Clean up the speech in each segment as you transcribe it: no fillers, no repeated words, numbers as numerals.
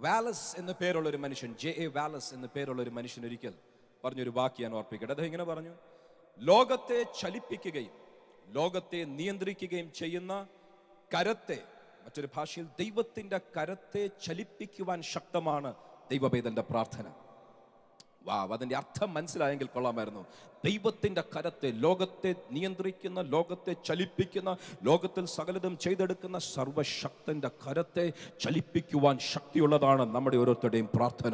Wallace എന്ന പേരുള്ള ഒരു മനുഷ്യൻ, J.A. വാലസ് എന്ന പേരുള്ള ഒരു മനുഷ്യൻ ഒരിക്കൽ പറഞ്ഞൊരു വാക്ക് ഞാൻ ഓർപ്പിക്കട്ടെ. അദ്ദേഹം ഇങ്ങനെ പറഞ്ഞു: ലോകത്തെ ചലിപ്പിക്കുകയും ലോകത്തെ നിയന്ത്രിക്കുകയും ചെയ്യുന്ന കരത്തെ, മറ്റൊരു ഭാഷയിൽ ദൈവത്തിന്റെ കരത്തെ ചലിപ്പിക്കുവാൻ ശക്തമാണ് ദൈവവേദന്റെ പ്രാർത്ഥന. അതിന്റെ അർത്ഥം മനസ്സിലായെങ്കിൽ കൊള്ളാമായിരുന്നു. ദൈവത്തിന്റെ കരത്തെ, ലോകത്തെ നിയന്ത്രിക്കുന്ന, ലോകത്തെ ചലിപ്പിക്കുന്ന, ലോകത്തിൽ സകലതും ചെയ്തെടുക്കുന്ന സർവശക്തന്റെ കരത്തെ ചലിപ്പിക്കുവാൻ ശക്തിയുള്ളതാണ് നമ്മുടെ ഓരോരുത്തരുടെയും പ്രാർത്ഥന.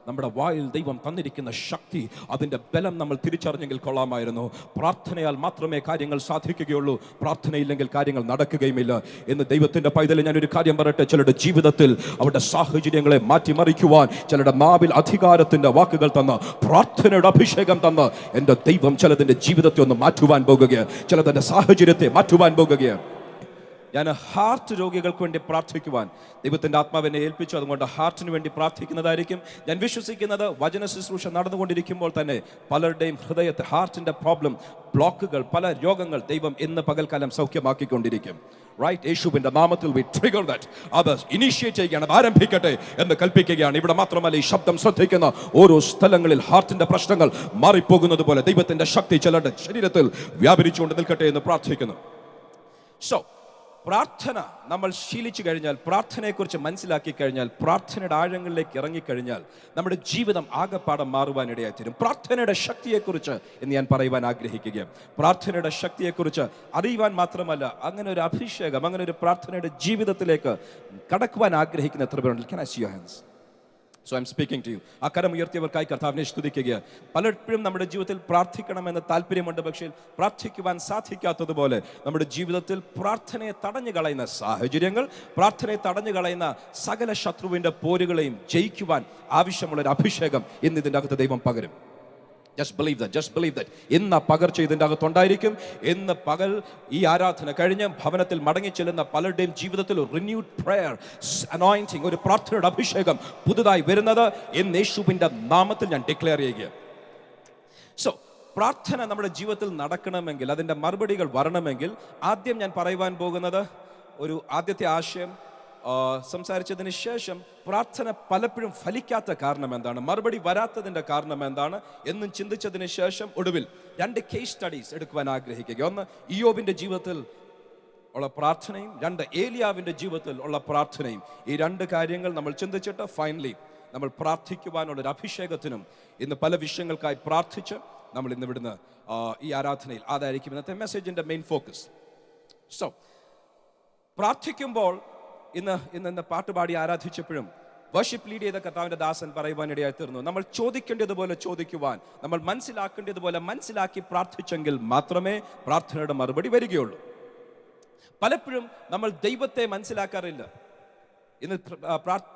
നമ്മുടെ വായിൽ ദൈവം തന്നിരിക്കുന്ന ശക്തി, അതിന്റെ ബലം നമ്മൾ തിരിച്ചറിഞ്ഞെങ്കിൽ കൊള്ളാമായിരുന്നു. പ്രാർത്ഥനയാൽ മാത്രമേ കാര്യങ്ങൾ സാധിക്കുകയുള്ളൂ, പ്രാർത്ഥനയില്ലെങ്കിൽ കാര്യങ്ങൾ നടക്കുകയുമില്ല. എന്ന് ദൈവത്തിന്റെ പൈതലിൽ ഞാനൊരു കാര്യം പറയട്ടെ: ചിലരുടെ ജീവിതത്തിൽ അവരുടെ സാഹചര്യങ്ങളെ മാറ്റിമറിക്കുവാൻ ചിലരുടെ നാവിൽ അധികാരത്തിന്റെ വാക്കുകൾ തന്ന, പ്രാർത്ഥനയുടെ അഭിഷേകം തന്ന് എൻ്റെ ദൈവം ചിലതിൻ്റെ ജീവിതത്തെ ഒന്ന് മാറ്റുവാൻ പോകുകയാണ്, ചിലതിൻ്റെ സാഹചര്യത്തെ മാറ്റുവാൻ പോകുകയാണ്. ഞാൻ ഹാർട്ട് രോഗികൾക്ക് വേണ്ടി പ്രാർത്ഥിക്കുവാൻ ദൈവത്തിൻ്റെ ആത്മാവിനെ ഏൽപ്പിച്ചു. അതുകൊണ്ട് ഹാർട്ടിന് വേണ്ടി പ്രാർത്ഥിക്കുന്നതായിരിക്കും. ഞാൻ വിശ്വസിക്കുന്നത് വചന ശുശ്രൂഷ നടന്നുകൊണ്ടിരിക്കുമ്പോൾ തന്നെ പലരുടെയും ഹൃദയത്തെ, ഹാർട്ടിൻ്റെ പ്രോബ്ലം, ബ്ലോക്കുകൾ, പല രോഗങ്ങൾ ദൈവം ഇന്ന് പകൽക്കാലം സൗഖ്യമാക്കിക്കൊണ്ടിരിക്കും. റൈറ്റ്? യേശുവിന്റെ നാമത്തിൽ we trigger that. അത് ഇനീഷ്യേറ്റ് ചെയ്യുകയാണ്, അത് ആരംഭിക്കട്ടെ എന്ന് കൽപ്പിക്കുകയാണ്. ഇവിടെ മാത്രമല്ല, ഈ ശബ്ദം ശ്രദ്ധിക്കുന്ന ഓരോ സ്ഥലങ്ങളിൽ ഹാർട്ടിന്റെ പ്രശ്നങ്ങൾ മാറിപ്പോകുന്നത് പോലെ ദൈവത്തിന്റെ ശക്തി ചിലരുടെ ശരീരത്തിൽ വ്യാപരിച്ചുകൊണ്ട് നിൽക്കട്ടെ എന്ന് പ്രാർത്ഥിക്കുന്നു. സോ പ്രാർത്ഥന നമ്മൾ ശീലിച്ചു കഴിഞ്ഞാൽ, പ്രാർത്ഥനയെക്കുറിച്ച് മനസ്സിലാക്കി കഴിഞ്ഞാൽ, പ്രാർത്ഥനയുടെ ആഴങ്ങളിലേക്ക് ഇറങ്ങിക്കഴിഞ്ഞാൽ നമ്മുടെ ജീവിതം ആകെപ്പാടം മാറുവാനിടയായി തീരും. പ്രാർത്ഥനയുടെ ശക്തിയെക്കുറിച്ച് ഇന്ന് ഞാൻ പറയുവാൻ ആഗ്രഹിക്കുകയാണ്. പ്രാർത്ഥനയുടെ ശക്തിയെക്കുറിച്ച് അറിയുവാൻ മാത്രമല്ല, അങ്ങനെ ഒരു അഭിഷേകം, അങ്ങനെ ഒരു പ്രാർത്ഥനയുടെ ജീവിതത്തിലേക്ക് കടക്കുവാൻ ആഗ്രഹിക്കുന്ന എത്ര പേരുണ്ട്? Can I see your hands? So I'm speaking to you. ആ കരം ഉയർത്തിയവർക്കായി കർത്താവിനെ സ്തുതിക്കുകയാണ്. പലപ്പോഴും നമ്മുടെ ജീവിതത്തിൽ പ്രാർത്ഥിക്കണമെന്ന് താല്പര്യമുണ്ട്, പക്ഷേ പ്രാർത്ഥിക്കുവാൻ സാധിക്കാത്തതുപോലെ നമ്മുടെ ജീവിതത്തിൽ പ്രാർത്ഥനയെ തടഞ്ഞു കളയുന്ന സാഹചര്യങ്ങൾ, പ്രാർത്ഥനയെ തടഞ്ഞു കളയുന്ന സകല ശത്രുവിൻ്റെ പോരുകളെയും ജയിക്കുവാൻ ആവശ്യമുള്ളൊരു അഭിഷേകം ഇന്ന് ഇതിൻ്റെ അകത്ത് ദൈവം പകരും. Just believe that. ഇന്ന് പകർച്ച ഇതിൻ്റെ അകത്തുണ്ടായിരിക്കും. ഇന്ന് പകൽ ഈ ആരാധന കഴിഞ്ഞ് ഭവനത്തിൽ മടങ്ങി ചെല്ലുന്ന പലരുടെയും ജീവിതത്തിൽ റിന്യൂഡ് പ്രയർ അനോയിന്റിംഗ്, ഒരു പ്രാർത്ഥനയുടെ അഭിഷേകം പുതുതായി വരുന്നത് എന്ന് യേശുവിൻ്റെ നാമത്തിൽ ഞാൻ ഡിക്ലെയർ ചെയ്യുകയാണ്. സോ പ്രാർത്ഥന നമ്മുടെ ജീവിതത്തിൽ നടക്കണമെങ്കിൽ, അതിൻ്റെ മറുപടികൾ വരണമെങ്കിൽ, ആദ്യം ഞാൻ പറയുവാൻ പോകുന്നത് ഒരു ആദ്യത്തെ ആശയം സംസാരിച്ചതിന് ശേഷം പ്രാർത്ഥന പലപ്പോഴും ഫലിക്കാത്ത കാരണം എന്താണ്, മറുപടി വരാത്തതിൻ്റെ കാരണം എന്താണ് എന്നും ചിന്തിച്ചതിന് ശേഷം ഒടുവിൽ 2 കേസ് സ്റ്റഡീസ് എടുക്കുവാൻ ആഗ്രഹിക്കുക. ഒന്ന്, ഇയ്യോബിൻ്റെ ജീവിതത്തിൽ ഉള്ള പ്രാർത്ഥനയും 2 ഏലിയാവിൻ്റെ ജീവിതത്തിൽ ഉള്ള പ്രാർത്ഥനയും. ഈ 2 കാര്യങ്ങൾ നമ്മൾ ചിന്തിച്ചിട്ട് ഫൈനലി നമ്മൾ പ്രാർത്ഥിക്കുവാനുള്ളൊരു അഭിഷേകത്തിനും ഇന്ന് പല വിഷയങ്ങൾക്കായി പ്രാർത്ഥിച്ച് നമ്മൾ ഇന്ന് ഇവിടുന്ന് ഈ ആരാധനയിൽ, അതായിരിക്കും ഇന്നത്തെ മെസ്സേജിൻ്റെ മെയിൻ ഫോക്കസ്. സോ പ്രാർത്ഥിക്കുമ്പോൾ ഇന്ന് പാട്ടുപാടി ആരാധിച്ചപ്പോഴും വർഷിപ്പ് ലീഡ് ചെയ്ത കർത്താവിന്റെ ദാസൻ പറയുവാനിടയായി തീർന്നു, നമ്മൾ ചോദിക്കേണ്ടതുപോലെ ചോദിക്കുവാൻ, നമ്മൾ മനസ്സിലാക്കേണ്ടതുപോലെ മനസ്സിലാക്കി പ്രാർത്ഥിച്ചെങ്കിൽ മാത്രമേ പ്രാർത്ഥനയുടെ മറുപടി വരികയുള്ളൂ. പലപ്പോഴും നമ്മൾ ദൈവത്തെ മനസ്സിലാക്കാറില്ല. ഇന്ന്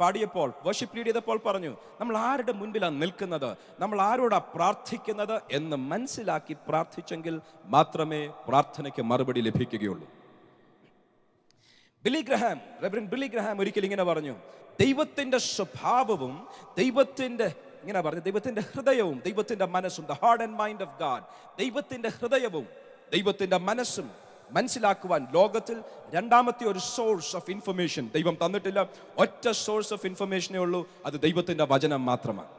പാടിയപ്പോൾ, വർഷിപ്പ് ലീഡ് ചെയ്തപ്പോൾ പറഞ്ഞു, നമ്മൾ ആരുടെ മുൻപിലാണ് നിൽക്കുന്നത്, നമ്മൾ ആരോടാ പ്രാർത്ഥിക്കുന്നത് എന്ന് മനസ്സിലാക്കി പ്രാർത്ഥിച്ചെങ്കിൽ മാത്രമേ പ്രാർത്ഥനയ്ക്ക് മറുപടി ലഭിക്കുകയുള്ളൂ. റെവറൻഡ് ബില്ലി ഗ്രഹാം ഒരിക്കൽ ഇങ്ങനെ പറഞ്ഞു: ദൈവത്തിന്റെ സ്വഭാവവും ദൈവത്തിന്റെ ഹൃദയവും ദൈവത്തിന്റെ മനസ്സും, the heart and mind of God, ദൈവത്തിന്റെ ഹൃദയവും ദൈവത്തിന്റെ മനസ്സും മനസ്സിലാക്കുവാൻ ലോകത്തിൽ രണ്ടാമത്തെ ഒരു സോഴ്സ് ഓഫ് ഇൻഫർമേഷൻ ദൈവം തന്നിട്ടില്ല. ഒറ്റ സോഴ്സ് ഓഫ് ഇൻഫർമേഷനേ ഉള്ളൂ, അത് ദൈവത്തിന്റെ വചനം മാത്രമാണ്.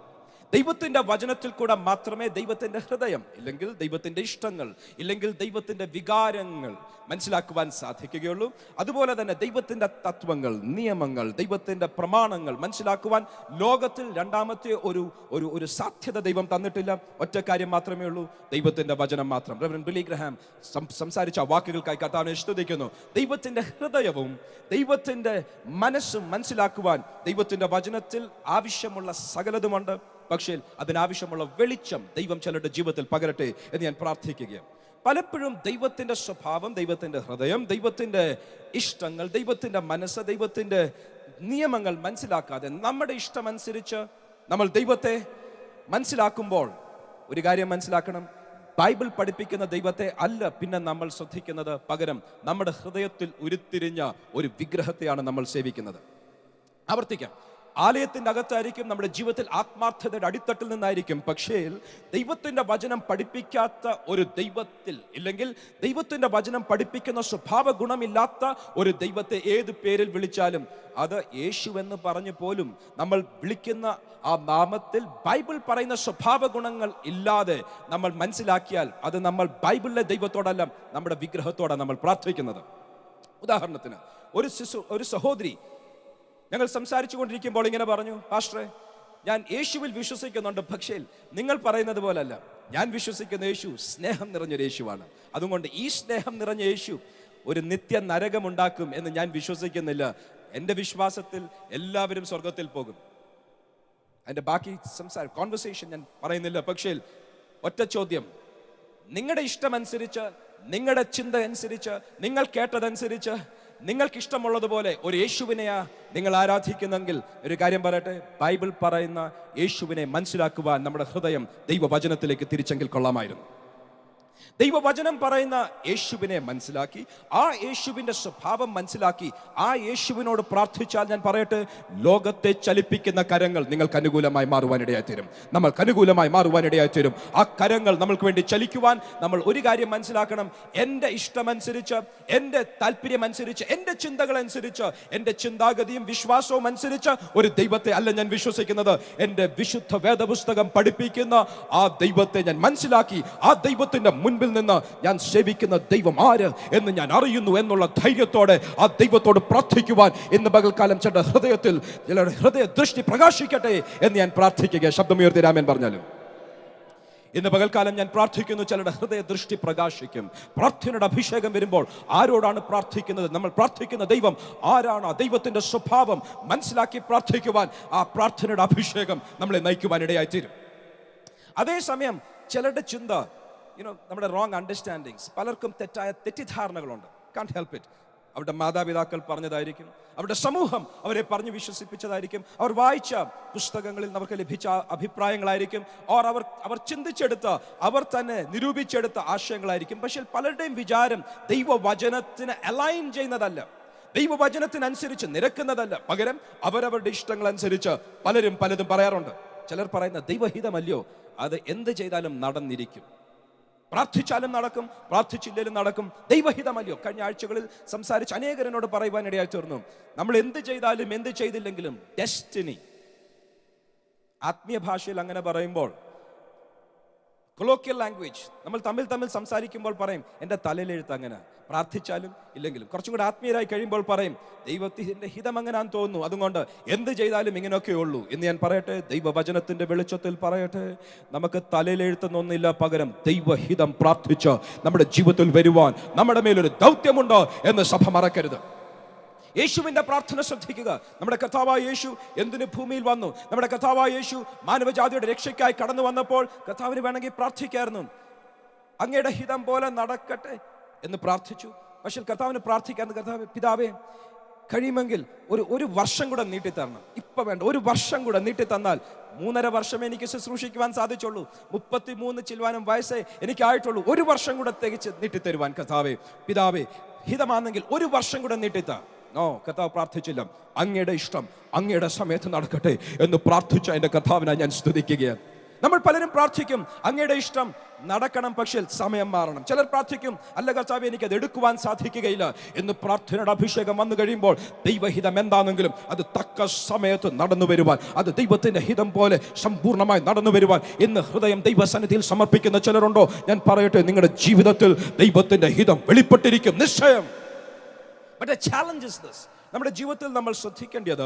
ദൈവത്തിന്റെ വചനത്തിൽ കൂടെ മാത്രമേ ദൈവത്തിന്റെ ഹൃദയം, ഇല്ലെങ്കിൽ ദൈവത്തിന്റെ ഇഷ്ടങ്ങൾ, ഇല്ലെങ്കിൽ ദൈവത്തിന്റെ വികാരങ്ങൾ മനസ്സിലാക്കുവാൻ സാധിക്കുകയുള്ളൂ. അതുപോലെ തന്നെ ദൈവത്തിന്റെ തത്വങ്ങൾ, നിയമങ്ങൾ, ദൈവത്തിന്റെ പ്രമാണങ്ങൾ മനസ്സിലാക്കുവാൻ ലോകത്തിൽ രണ്ടാമത്തെ ഒരു സാധ്യത ദൈവം തന്നിട്ടില്ല. ഒറ്റ കാര്യം മാത്രമേ ഉള്ളൂ, ദൈവത്തിന്റെ വചനം മാത്രം. റെവറൻഡ് ബില്ലി ഗ്രഹാം സംസാരിച്ച വാക്കുകൾക്കായി കർത്താവിനെ സ്തുതിക്കുന്നു. ദൈവത്തിന്റെ ഹൃദയവും ദൈവത്തിന്റെ മനസ്സും മനസ്സിലാക്കുവാൻ ദൈവത്തിന്റെ വചനത്തിൽ ആവശ്യമുള്ള സകലതുമുണ്ട്. പക്ഷേ അതിനാവശ്യമുള്ള വെളിച്ചം ദൈവം ചിലരുടെ ജീവിതത്തിൽ പകരട്ടെ എന്ന് ഞാൻ പ്രാർത്ഥിക്കുകയാണ്. പലപ്പോഴും ദൈവത്തിന്റെ സ്വഭാവം, ദൈവത്തിന്റെ ഹൃദയം, ദൈവത്തിന്റെ ഇഷ്ടങ്ങൾ, ദൈവത്തിന്റെ മനസ്സ്, ദൈവത്തിന്റെ നിയമങ്ങൾ മനസ്സിലാക്കാതെ നമ്മുടെ ഇഷ്ടമനുസരിച്ച് നമ്മൾ ദൈവത്തെ മനസ്സിലാക്കുമ്പോൾ ഒരു കാര്യം മനസ്സിലാക്കണം, ബൈബിൾ പഠിപ്പിക്കുന്ന ദൈവത്തെ അല്ല പിന്നെ നമ്മൾ ശ്രദ്ധിക്കുന്നത്, പകരം നമ്മുടെ ഹൃദയത്തിൽ ഉരുത്തിരിഞ്ഞ ഒരു വിഗ്രഹത്തെയാണ് നമ്മൾ സേവിക്കുന്നത്. ആവർത്തിക്കാം, ആലയത്തിൻ്റെ അകത്തായിരിക്കും, നമ്മുടെ ജീവിതത്തിൽ ആത്മാർത്ഥതയുടെ അടിത്തട്ടിൽ നിന്നായിരിക്കും. പക്ഷേ ദൈവത്തിൻ്റെ വചനം പഠിപ്പിക്കാത്ത ഒരു ദൈവത്തിൽ, ഇല്ലെങ്കിൽ ദൈവത്തിൻ്റെ വചനം പഠിപ്പിക്കുന്ന സ്വഭാവ ഗുണമില്ലാത്ത ഒരു ദൈവത്തെ ഏത് പേരിൽ വിളിച്ചാലും, അത് യേശു എന്ന് പറഞ്ഞു പോലും നമ്മൾ വിളിക്കുന്ന ആ നാമത്തിൽ ബൈബിൾ പറയുന്ന സ്വഭാവ ഗുണങ്ങൾ ഇല്ലാതെ നമ്മൾ മനസ്സിലാക്കിയാൽ അത് നമ്മൾ ബൈബിളിലെ ദൈവത്തോടല്ല, നമ്മുടെ വിഗ്രഹത്തോടാണ് നമ്മൾ പ്രാർത്ഥിക്കുന്നത്. ഉദാഹരണത്തിന് ഒരു സഹോദരി ഞങ്ങൾ സംസാരിച്ചു കൊണ്ടിരിക്കുമ്പോൾ ഇങ്ങനെ പറഞ്ഞു, പാസ്റ്ററെ, ഞാൻ യേശുവിൽ വിശ്വസിക്കുന്നുണ്ട്, പക്ഷേ നിങ്ങൾ പറയുന്നത് പോലല്ല. ഞാൻ വിശ്വസിക്കുന്ന യേശു സ്നേഹം നിറഞ്ഞൊരു യേശുവാണ്. അതുകൊണ്ട് ഈ സ്നേഹം നിറഞ്ഞ യേശു ഒരു നിത്യ നരകമുണ്ടാക്കും എന്ന് ഞാൻ വിശ്വസിക്കുന്നില്ല. എൻ്റെ വിശ്വാസത്തിൽ എല്ലാവരും സ്വർഗത്തിൽ പോകും. അതിൻ്റെ ബാക്കി കോൺവെർസേഷൻ ഞാൻ പറയുന്നില്ല. പക്ഷേ ഒറ്റ ചോദ്യം, നിങ്ങളുടെ ഇഷ്ടമനുസരിച്ച്, നിങ്ങളുടെ ചിന്ത അനുസരിച്ച്, നിങ്ങൾ കേട്ടതനുസരിച്ച്, നിങ്ങൾക്ക് ഇഷ്ടമുള്ളതുപോലെ ഒരു യേശുവിനെയാ നിങ്ങൾ ആരാധിക്കുന്നെങ്കിൽ ഒരു കാര്യം പറയട്ടെ, ബൈബിൾ പറയുന്ന യേശുവിനെ മനസ്സിലാക്കുവാൻ നമ്മുടെ ഹൃദയം ദൈവവചനത്തിലേക്ക് തിരിച്ചെങ്കിൽ കൊള്ളാമായിരുന്നു. ദൈവവചനം പറയുന്ന യേശുവിനെ മനസ്സിലാക്കി, ആ യേശുവിൻ്റെ സ്വഭാവം മനസ്സിലാക്കി, ആ യേശുവിനോട് പ്രാർത്ഥിച്ചാൽ, ഞാൻ പറയട്ടെ, ലോകത്തെ ചലിപ്പിക്കുന്ന കരങ്ങൾ നിങ്ങൾക്ക് അനുകൂലമായി മാറുവാനിടയായി തീരും. നമ്മൾക്ക് അനുകൂലമായി മാറുവാനിടയായി തീരും. ആ കരങ്ങൾ നമ്മൾക്ക് വേണ്ടി ചലിക്കുവാൻ നമ്മൾ ഒരു കാര്യം മനസ്സിലാക്കണം. എൻ്റെ ഇഷ്ടമനുസരിച്ച്, എൻ്റെ താല്പര്യമനുസരിച്ച്, എൻ്റെ ചിന്തകളനുസരിച്ച്, എൻ്റെ ചിന്താഗതിയും വിശ്വാസവും അനുസരിച്ച് ഒരു ദൈവത്തെ അല്ല ഞാൻ വിശ്വസിക്കുന്നത്. എൻ്റെ വിശുദ്ധ വേദപുസ്തകം പഠിപ്പിക്കുന്ന ആ ദൈവത്തെ ഞാൻ മനസ്സിലാക്കി, ആ ദൈവത്തിൻ്റെ മുൻപിൽ നിന്ന് ഞാൻ സേവിക്കുന്ന ദൈവം ആര് എന്ന് ഞാൻ അറിയുന്നു എന്നുള്ള ധൈര്യത്തോടെ ആ ദൈവത്തോട് പ്രാർത്ഥിക്കുവാൻ ഇന്ന് പകൽക്കാലം ചില ഹൃദയത്തിൽ ചിലരുടെ ഹൃദയ ദൃഷ്ടി പ്രകാശിക്കട്ടെ എന്ന് ഞാൻ പ്രാർത്ഥിക്കുക. ശബ്ദമുയർത്തി രാമൻ പറഞ്ഞാലും ഇന്ന് പകൽക്കാലം ഞാൻ പ്രാർത്ഥിക്കുന്നു, ചിലരുടെ ഹൃദയ ദൃഷ്ടി പ്രകാശിക്കും. പ്രാർത്ഥനയുടെ അഭിഷേകം വരുമ്പോൾ ആരോടാണ് പ്രാർത്ഥിക്കുന്നത്? നമ്മൾ പ്രാർത്ഥിക്കുന്ന ദൈവം ആരാണ്? ആ ദൈവത്തിന്റെ സ്വഭാവം മനസ്സിലാക്കി പ്രാർത്ഥിക്കുവാൻ ആ പ്രാർത്ഥനയുടെ അഭിഷേകം നമ്മളെ നയിക്കുവാൻ ഇടയായി തീരും. അതേസമയം ചിലരുടെ ചിന്ത, നമ്മുടെ റോങ് അണ്ടർസ്റ്റാൻഡിങ്സ്, പലർക്കും തെറ്റിദ്ധാരണകളുണ്ട്. Can't help it. അവരുടെ മാതാപിതാക്കൾ പറഞ്ഞതായിരിക്കും, അവരുടെ സമൂഹം അവരെ പറഞ്ഞു വിശ്വസിപ്പിച്ചതായിരിക്കും, അവർ വായിച്ച പുസ്തകങ്ങളിൽ അവർക്ക് ലഭിച്ച അഭിപ്രായങ്ങളായിരിക്കും, അവർ ചിന്തിച്ചെടുത്ത, അവർ തന്നെ നിരൂപിച്ചെടുത്ത ആശയങ്ങളായിരിക്കും. പക്ഷേ പലരുടെയും വിചാരം ദൈവവചനത്തിന് അലൈൻ ചെയ്യുന്നതല്ല, ദൈവവചനത്തിനനുസരിച്ച് നിരക്കുന്നതല്ല. പകരം അവരവരുടെ ഇഷ്ടങ്ങളനുസരിച്ച് പലരും പലതും പറയാറുണ്ട്. ചിലർ പറയുന്ന ദൈവഹിതമല്ലയോ, അത് എന്ത് ചെയ്താലും നടന്നിരിക്കും, പ്രാർത്ഥിച്ചാലും നടക്കും, പ്രാർത്ഥിച്ചില്ലേലും നടക്കും, ദൈവഹിതമല്ലയോ. കഴിഞ്ഞ ആഴ്ചകളിൽ സംസാരിച്ച് അനേകരനോട് പറയുവാനിടയായി തീർന്നു, നമ്മൾ എന്ത് ചെയ്താലും എന്ത് ചെയ്തില്ലെങ്കിലും ഡെസ്റ്റിനി. ആത്മീയ ഭാഷയിൽ അങ്ങനെ പറയുമ്പോൾ, കൊളോക്കിയൽ ലാംഗ്വേജ്, നമ്മൾ തമ്മിൽ സംസാരിക്കുമ്പോൾ പറയും, എൻ്റെ തലയിലെഴുത്ത് അങ്ങനെ, പ്രാർത്ഥിച്ചാലും ഇല്ലെങ്കിലും. കുറച്ചും കൂടെ ആത്മീയരായി കഴിയുമ്പോൾ പറയും, ദൈവത്തിൻ്റെ ഹിതം അങ്ങനെയാന്ന് തോന്നുന്നു, അതുകൊണ്ട് എന്ത് ചെയ്താലും ഇങ്ങനെയൊക്കെ ഉള്ളൂ എന്ന് ഞാൻ പറയട്ടെ. ദൈവവചനത്തിൻ്റെ വെളിച്ചത്തിൽ പറയട്ടെ, നമുക്ക് തലയിലെഴുത്തുന്നൊന്നില്ല, പകരം ദൈവഹിതം പ്രാർത്ഥിച്ച് നമ്മുടെ ജീവിതത്തിൽ വരുവാൻ നമ്മുടെ മേലൊരു ദൗത്യമുണ്ട് എന്ന് സഭ മറക്കരുത്. യേശുവിൻ്റെ പ്രാർത്ഥന ശ്രദ്ധിക്കുക. നമ്മുടെ കർത്താവായ യേശു എന്തിന് ഭൂമിയിൽ വന്നു? നമ്മുടെ കർത്താവായ യേശു മാനവജാതിയുടെ രക്ഷയ്ക്കായി കടന്നു വന്നപ്പോൾ കർത്താവിന് വേണമെങ്കിൽ പ്രാർത്ഥിക്കായിരുന്നു, അങ്ങയുടെ ഹിതം പോലെ നടക്കട്ടെ എന്ന് പ്രാർത്ഥിച്ചു. പക്ഷെ കർത്താവിന് പ്രാർത്ഥിക്കായിരുന്നു, കർത്താവ് പിതാവേ, കഴിയുമെങ്കിൽ ഒരു വർഷം കൂടെ നീട്ടിത്തരണം, ഇപ്പം വേണ്ട, ഒരു വർഷം കൂടെ നീട്ടിത്തന്നാൽ 3.5 വർഷമേ എനിക്ക് ശുശ്രൂഷിക്കുവാൻ സാധിച്ചുള്ളൂ, 33 ചില്ലുവാനും വയസ്സേ എനിക്കായിട്ടുള്ളൂ, ഒരു വർഷം കൂടെ തികച്ച് നീട്ടിത്തരുവാൻ കർത്താവേ, പിതാവേ, ഹിതമാണെങ്കിൽ ഒരു വർഷം കൂടെ നീട്ടിത്താ. നോ, കർത്താവ് പ്രാർത്ഥിച്ചില്ല. അങ്ങയുടെ ഇഷ്ടം അങ്ങയുടെ സമയത്ത് നടക്കട്ടെ എന്ന് പ്രാർത്ഥിച്ച എൻ്റെ കർത്താവിനെ ഞാൻ സ്തുതിക്കുകയാണ്. നമ്മൾ പലരും പ്രാർത്ഥിക്കും, അങ്ങയുടെ ഇഷ്ടം നടക്കണം, പക്ഷേ സമയം മാറണം. ചിലർ പ്രാർത്ഥിക്കും, അല്ല കർത്താവേ, എനിക്കത് എടുക്കുവാൻ സാധിക്കുകയില്ല എന്ന്. പ്രാർത്ഥനയുടെ അഭിഷേകം വന്നു കഴിയുമ്പോൾ ദൈവഹിതം എന്താണെങ്കിലും അത് തക്ക സമയത്ത് നടന്നു വരുവാൻ, അത് ദൈവത്തിന്റെ ഹിതം പോലെ സമ്പൂർണ്ണമായി നടന്നു വരുവാൻ ഇന്ന് ഹൃദയം ദൈവസന്നിധിയിൽ സമർപ്പിക്കുന്ന ചിലരുണ്ടോ? ഞാൻ പറയട്ടെ, നിങ്ങളുടെ ജീവിതത്തിൽ ദൈവത്തിന്റെ ഹിതം വെളിപ്പെട്ടിരിക്കും നിശ്ചയം. But the challenge is this. നമ്മുടെ ജീവിതത്തിൽ നമ്മൾ ശ്രദ്ധിക്കേണ്ടത്,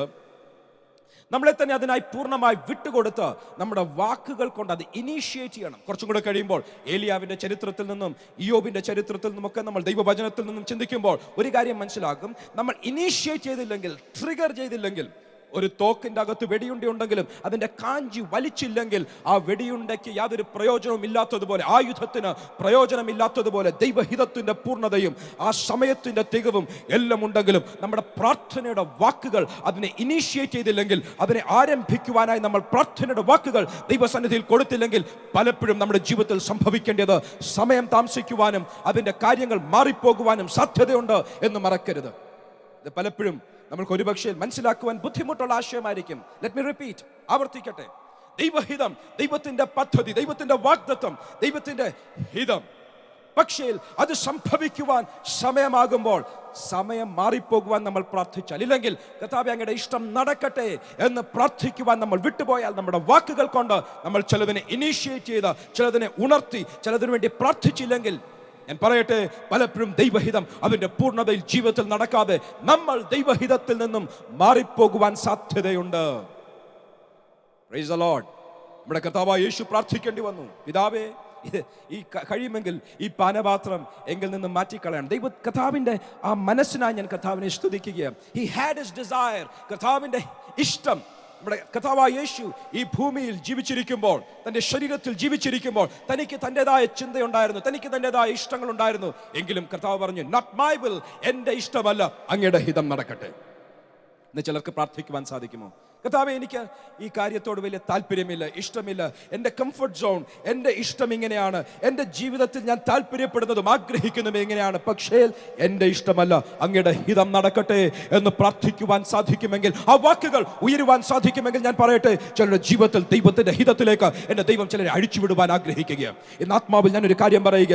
നമ്മളെ തന്നെ അതിനായി പൂർണ്ണമായി വിട്ടുകൊടുത്ത് നമ്മുടെ വാക്കുകൾ കൊണ്ട് അത് ഇനീഷ്യേറ്റ് ചെയ്യണം. കുറച്ചും കൂടെ കഴിയുമ്പോൾ ഏലിയാവിന്റെ ചരിത്രത്തിൽ നിന്നും ഇയ്യോബിന്റെ ചരിത്രത്തിൽ നിന്നുമൊക്കെ നമ്മൾ ദൈവവചനത്തിൽ നിന്നും ചിന്തിക്കുമ്പോൾ ഒരു കാര്യം മനസ്സിലാക്കും, നമ്മൾ ഇനീഷ്യേറ്റ് ചെയ്തില്ലെങ്കിൽ, ട്രിഗർ ചെയ്തില്ലെങ്കിൽ, ഒരു തോക്കിൻ്റെ അകത്ത് വെടിയുണ്ടയുണ്ടെങ്കിലും അതിൻ്റെ കാഞ്ചി വലിച്ചില്ലെങ്കിൽ ആ വെടിയുണ്ടയ്ക്ക് യാതൊരു പ്രയോജനവും ഇല്ലാത്തതുപോലെ, ആയുധത്തിന് പ്രയോജനമില്ലാത്തതുപോലെ ദൈവഹിതത്തിൻ്റെ പൂർണ്ണതയും ആ സമയത്തിൻ്റെ തികവും എല്ലാം ഉണ്ടെങ്കിലും നമ്മുടെ പ്രാർത്ഥനയുടെ വാക്കുകൾ അതിനെ ഇനീഷ്യേറ്റ് ചെയ്തില്ലെങ്കിൽ, അതിനെ ആരംഭിക്കുവാനായി നമ്മൾ പ്രാർത്ഥനയുടെ വാക്കുകൾ ദൈവസന്നിധിയിൽ കൊടുത്തില്ലെങ്കിൽ, പലപ്പോഴും നമ്മുടെ ജീവിതത്തിൽ സംഭവിക്കേണ്ടത് സമയം താമസിക്കുവാനും അതിൻ്റെ കാര്യങ്ങൾ മാറിപ്പോകുവാനും സാധ്യതയുണ്ട് എന്ന് മറക്കരുത്. ഇത് പലപ്പോഴും നമ്മൾക്ക് ഒരുപക്ഷെ മനസ്സിലാക്കുവാൻ ബുദ്ധിമുട്ടുള്ള ആശയമായിരിക്കും. ലെറ്റ് മീ റിപ്പീറ്റ്, ആവർത്തിക്കട്ടെ. ദൈവഹിതം, ദൈവത്തിന്റെ പദ്ധതി, ദൈവത്തിന്റെ വാഗ്ദത്തം, ദൈവത്തിന്റെ ഹിതം. പക്ഷേ അത് സംഭവിക്കുവാൻ സമയമാകുമ്പോൾ സമയം മാറിപ്പോകുവാൻ നമ്മൾ പ്രാർത്ഥിച്ചാൽ, ഇല്ലെങ്കിൽ കർത്താവേ അങ്ങയുടെ ഇഷ്ടം നടക്കട്ടെ എന്ന് പ്രാർത്ഥിക്കുവാൻ നമ്മൾ വിട്ടുപോയാൽ, നമ്മുടെ വാക്കുകൾ കൊണ്ട് നമ്മൾ ചിലതിനെ ഇനീഷ്യേറ്റ് ചെയ്ത്, ചിലതിനെ ഉണർത്തി, ചിലതിനു വേണ്ടി പ്രാർത്ഥിച്ചില്ലെങ്കിൽ, ഞാൻ പറയട്ടെ, പലപ്പോഴും ദൈവഹിതം അതിന്റെ പൂർണ്ണതയിൽ ജീവിതത്തിൽ നടക്കാതെ നമ്മൾ ദൈവഹിതത്തിൽ നിന്നും മാറിപ്പോകുവാൻ സാധ്യതയുണ്ട്. Praise the Lord. നമ്മുടെ കർത്താവായ യേശു പ്രാർത്ഥിക്കേണ്ടി വന്നു, പിതാവേ ഈ കഴിയുമെങ്കിൽ ഈ പാനപാത്രം എങ്കിൽ നിന്ന് മാറ്റിക്കളയണം. കർത്താവിന്റെ ആ മനസ്സിനായി ഞാൻ കർത്താവിനെ സ്തുതിക്കുകയാണ്. ഹി ഹാഡ് ഹിസ് ഡിസയർ, കർത്താവിന്റെ ഇഷ്ടം. നമ്മുടെ കർത്താവായ യേശു ഈ ഭൂമിയിൽ ജീവിച്ചിരിക്കുമ്പോൾ, തന്റെ ശരീരത്തിൽ ജീവിച്ചിരിക്കുമ്പോൾ തനിക്ക് തൻ്റെതായ ചിന്തയുണ്ടായിരുന്നു, തനിക്ക് തൻ്റെതായ ഇഷ്ടങ്ങൾ ഉണ്ടായിരുന്നു. എങ്കിലും കർത്താവ് പറഞ്ഞു, നോട്ട് മൈ വിൽ, എൻ്റെ ഇഷ്ടമല്ല, അങ്ങയുടെ ഹിതം നടക്കട്ടെ. ഇന്ന് ചിലർക്ക് പ്രാർത്ഥിക്കുവാൻ സാധിക്കുമോ? കർത്താവേ, എനിക്ക് ഈ കാര്യത്തോട് വലിയ താല്പര്യമില്ല, ഇഷ്ടമില്ല, എൻ്റെ കംഫർട്ട് സോൺ, എൻ്റെ ഇഷ്ടം ഇങ്ങനെയാണ്, എൻ്റെ ജീവിതത്തിൽ ഞാൻ താല്പര്യപ്പെടുന്നതും ആഗ്രഹിക്കുന്നതും എങ്ങനെയാണ്, പക്ഷേ എൻ്റെ ഇഷ്ടമല്ല, അങ്ങയുടെ ഹിതം നടക്കട്ടെ എന്ന് പ്രാർത്ഥിക്കുവാൻ സാധിക്കുമെങ്കിൽ, ആ വാക്കുകൾ ഉയരുവാൻ സാധിക്കുമെങ്കിൽ, ഞാൻ പറയട്ടെ, ചിലരുടെ ജീവിതത്തിൽ ദൈവത്തിന്റെ ഹിതത്തിലേക്ക് എൻ്റെ ദൈവം ചിലരെ അഴിച്ചുവിടുവാൻ ആഗ്രഹിക്കുകയാണ്. ഇന്ന് ആത്മാവിൽ ഞാനൊരു കാര്യം പറയുക,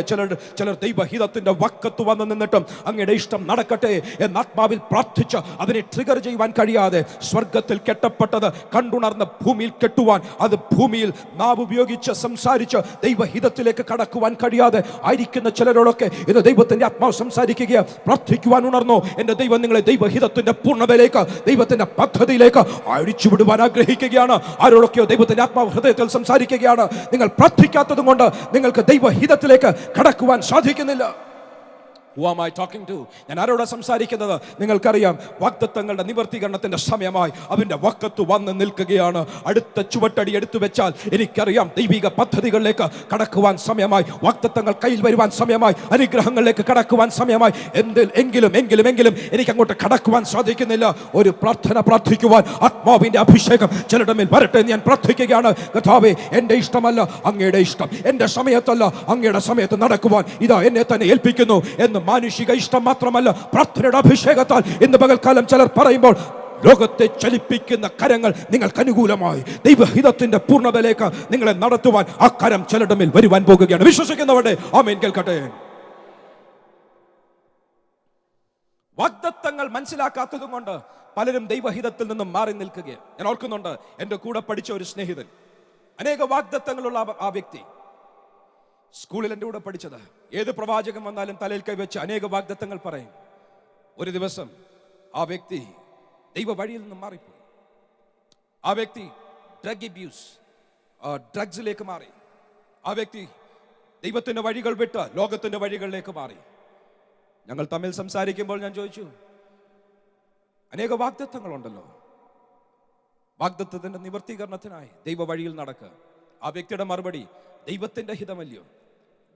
ചിലർ ദൈവഹിതത്തിന്റെ വക്കത്ത് വന്ന് നിന്നിട്ടും അങ്ങയുടെ ഇഷ്ടം നടക്കട്ടെ എന്ന് ആത്മാവിൽ പ്രാർത്ഥിച്ച് അതിനെ ട്രിഗർ ചെയ്യുവാൻ കഴിയാതെ, സ്വർഗത്തിൽ കെട്ടപ്പെട്ടത് കണ്ടുണർന്ന് ഭൂമിയിൽ കെട്ടുവാൻ, അത് ഭൂമിയിൽ നാവ് ഉപയോഗിച്ച് സംസാരിച്ച് ദൈവഹിതത്തിലേക്ക് കടക്കുവാൻ കഴിയാതെ ആയിരിക്കുന്ന ചിലരോടൊക്കെ ഇന്ന് ദൈവത്തിന്റെ ആത്മാവ് സംസാരിക്കുക. പ്രാർത്ഥിക്കുവാൻ ഉണർന്നോ, എന്റെ ദൈവം നിങ്ങളെ ദൈവഹിതത്തിന്റെ പൂർണ്ണതയിലേക്ക്, ദൈവത്തിന്റെ പദ്ധതിയിലേക്ക് അഴിച്ചുവിടുവാൻ ആഗ്രഹിക്കുകയാണ്. ആരോടൊക്കെയോ ദൈവത്തിന്റെ ആത്മാവ് ഹൃദയത്തിൽ സംസാരിക്കുകയാണ്. നിങ്ങൾ പ്രാർത്ഥിക്കാത്തതും കൊണ്ട് നിങ്ങൾക്ക് ദൈവഹിതത്തിലേക്ക് കടക്കുവാൻ സാധിക്കുന്നില്ല. Who am I talking to? ഞാൻ ആരോടാ സംസാരിക്കുന്നത്? നിങ്ങൾക്കറിയാം, വാഗ്ദത്തങ്ങളുടെ നിവർത്തീകരണത്തിന്റെ സമയമായി അതിന്റെ വക്കത്ത് വന്ന് നിൽക്കുകയാണ്. അടുത്ത ചുവട്ടടി എടുത്തു വെച്ചാൽ എനിക്കറിയാം ദൈവിക പദ്ധതികളിലേക്ക് കടക്കുവാൻ സമയമായി, വാഗ്ദത്തങ്ങൾ കയ്യിൽ വരുവാൻ സമയമായി, അനുഗ്രഹങ്ങളിലേക്ക് കടക്കുവാൻ സമയമായി. എങ്കിലും എനിക്ക് അങ്ങോട്ട് കടക്കുവാൻ സാധിക്കുന്നില്ല. ഒരു പ്രാർത്ഥന പ്രാർത്ഥിക്കുവാൻ ആത്മാവിന്റെ അഭിഷേകം ചിലരുടെ മേൽ വരട്ടെ എന്ന് ഞാൻ പ്രാർത്ഥിക്കുകയാണ്. കർത്താവേ, എൻ്റെ ഇഷ്ടമല്ല, അങ്ങയുടെ ഇഷ്ടം, എൻ്റെ സമയത്തല്ല, അങ്ങയുടെ സമയത്ത് നടക്കുവാൻ ഇതാ എന്നെ തന്നെ ഏൽപ്പിക്കുന്നു എന്ന് മാനുഷിക ഇഷ്ടം മാത്രമല്ല, പ്രാർത്ഥനയുടെ അഭിഷേകത്താൽ ഇന്ന് പകൽക്കാലം ചിലർ പറയുമ്പോൾ, ലോകത്തെ ചലിപ്പിക്കുന്ന കരങ്ങൾ നിങ്ങൾക്ക് അനുകൂലമായി ദൈവഹിതത്തിന്റെ പൂർണ്ണതയിലേക്ക് നിങ്ങളെ നടത്തുവാൻ ആ കരം ചിലരുടെ മേൽ വരുവാൻ പോകുകയാണ്. വിശ്വസിക്കുന്നവരുടെ ആമേൻ കേൾക്കട്ടെ. വാഗ്ദത്തങ്ങൾ മനസ്സിലാക്കാത്തതും കൊണ്ട് പലരും ദൈവഹിതത്തിൽ നിന്നും മാറി നിൽക്കുകയാണ്. ഞാൻ ഓർക്കുന്നുണ്ട്, എൻ്റെ കൂടെ പഠിച്ച ഒരു സ്നേഹിതൻ, അനേക വാഗ്ദത്തങ്ങളുള്ള ആ വ്യക്തി, സ്കൂളിൽ എൻ്റെ കൂടെ പഠിച്ചത്, ഏത് പ്രവാചകൻ വന്നാലും തലയിൽ കൈവച്ച് അനേക വാഗ്ദത്തങ്ങൾ പറയും. ഒരു ദിവസം ആ വ്യക്തി ദൈവ വഴിയിൽ നിന്നും മാറിപ്പോയി. ആ വ്യക്തി ഡ്രഗ്സിലേക്ക് മാറി. ആ വ്യക്തി ദൈവത്തിന്റെ വഴികൾ വിട്ട് ലോകത്തിന്റെ വഴികളിലേക്ക് മാറി. ഞങ്ങൾ തമ്മിൽ സംസാരിക്കുമ്പോൾ ഞാൻ ചോദിച്ചു, അനേക വാഗ്ദത്തങ്ങളുണ്ടല്ലോ, വാഗ്ദത്തത്തിന്റെ നിവർത്തീകരണത്തിനായി ദൈവ വഴിയിൽ നടക്കുക. ആ വ്യക്തിയുടെ മറുപടി, ദൈവത്തിന്റെ ഹിതമല്ലയോ,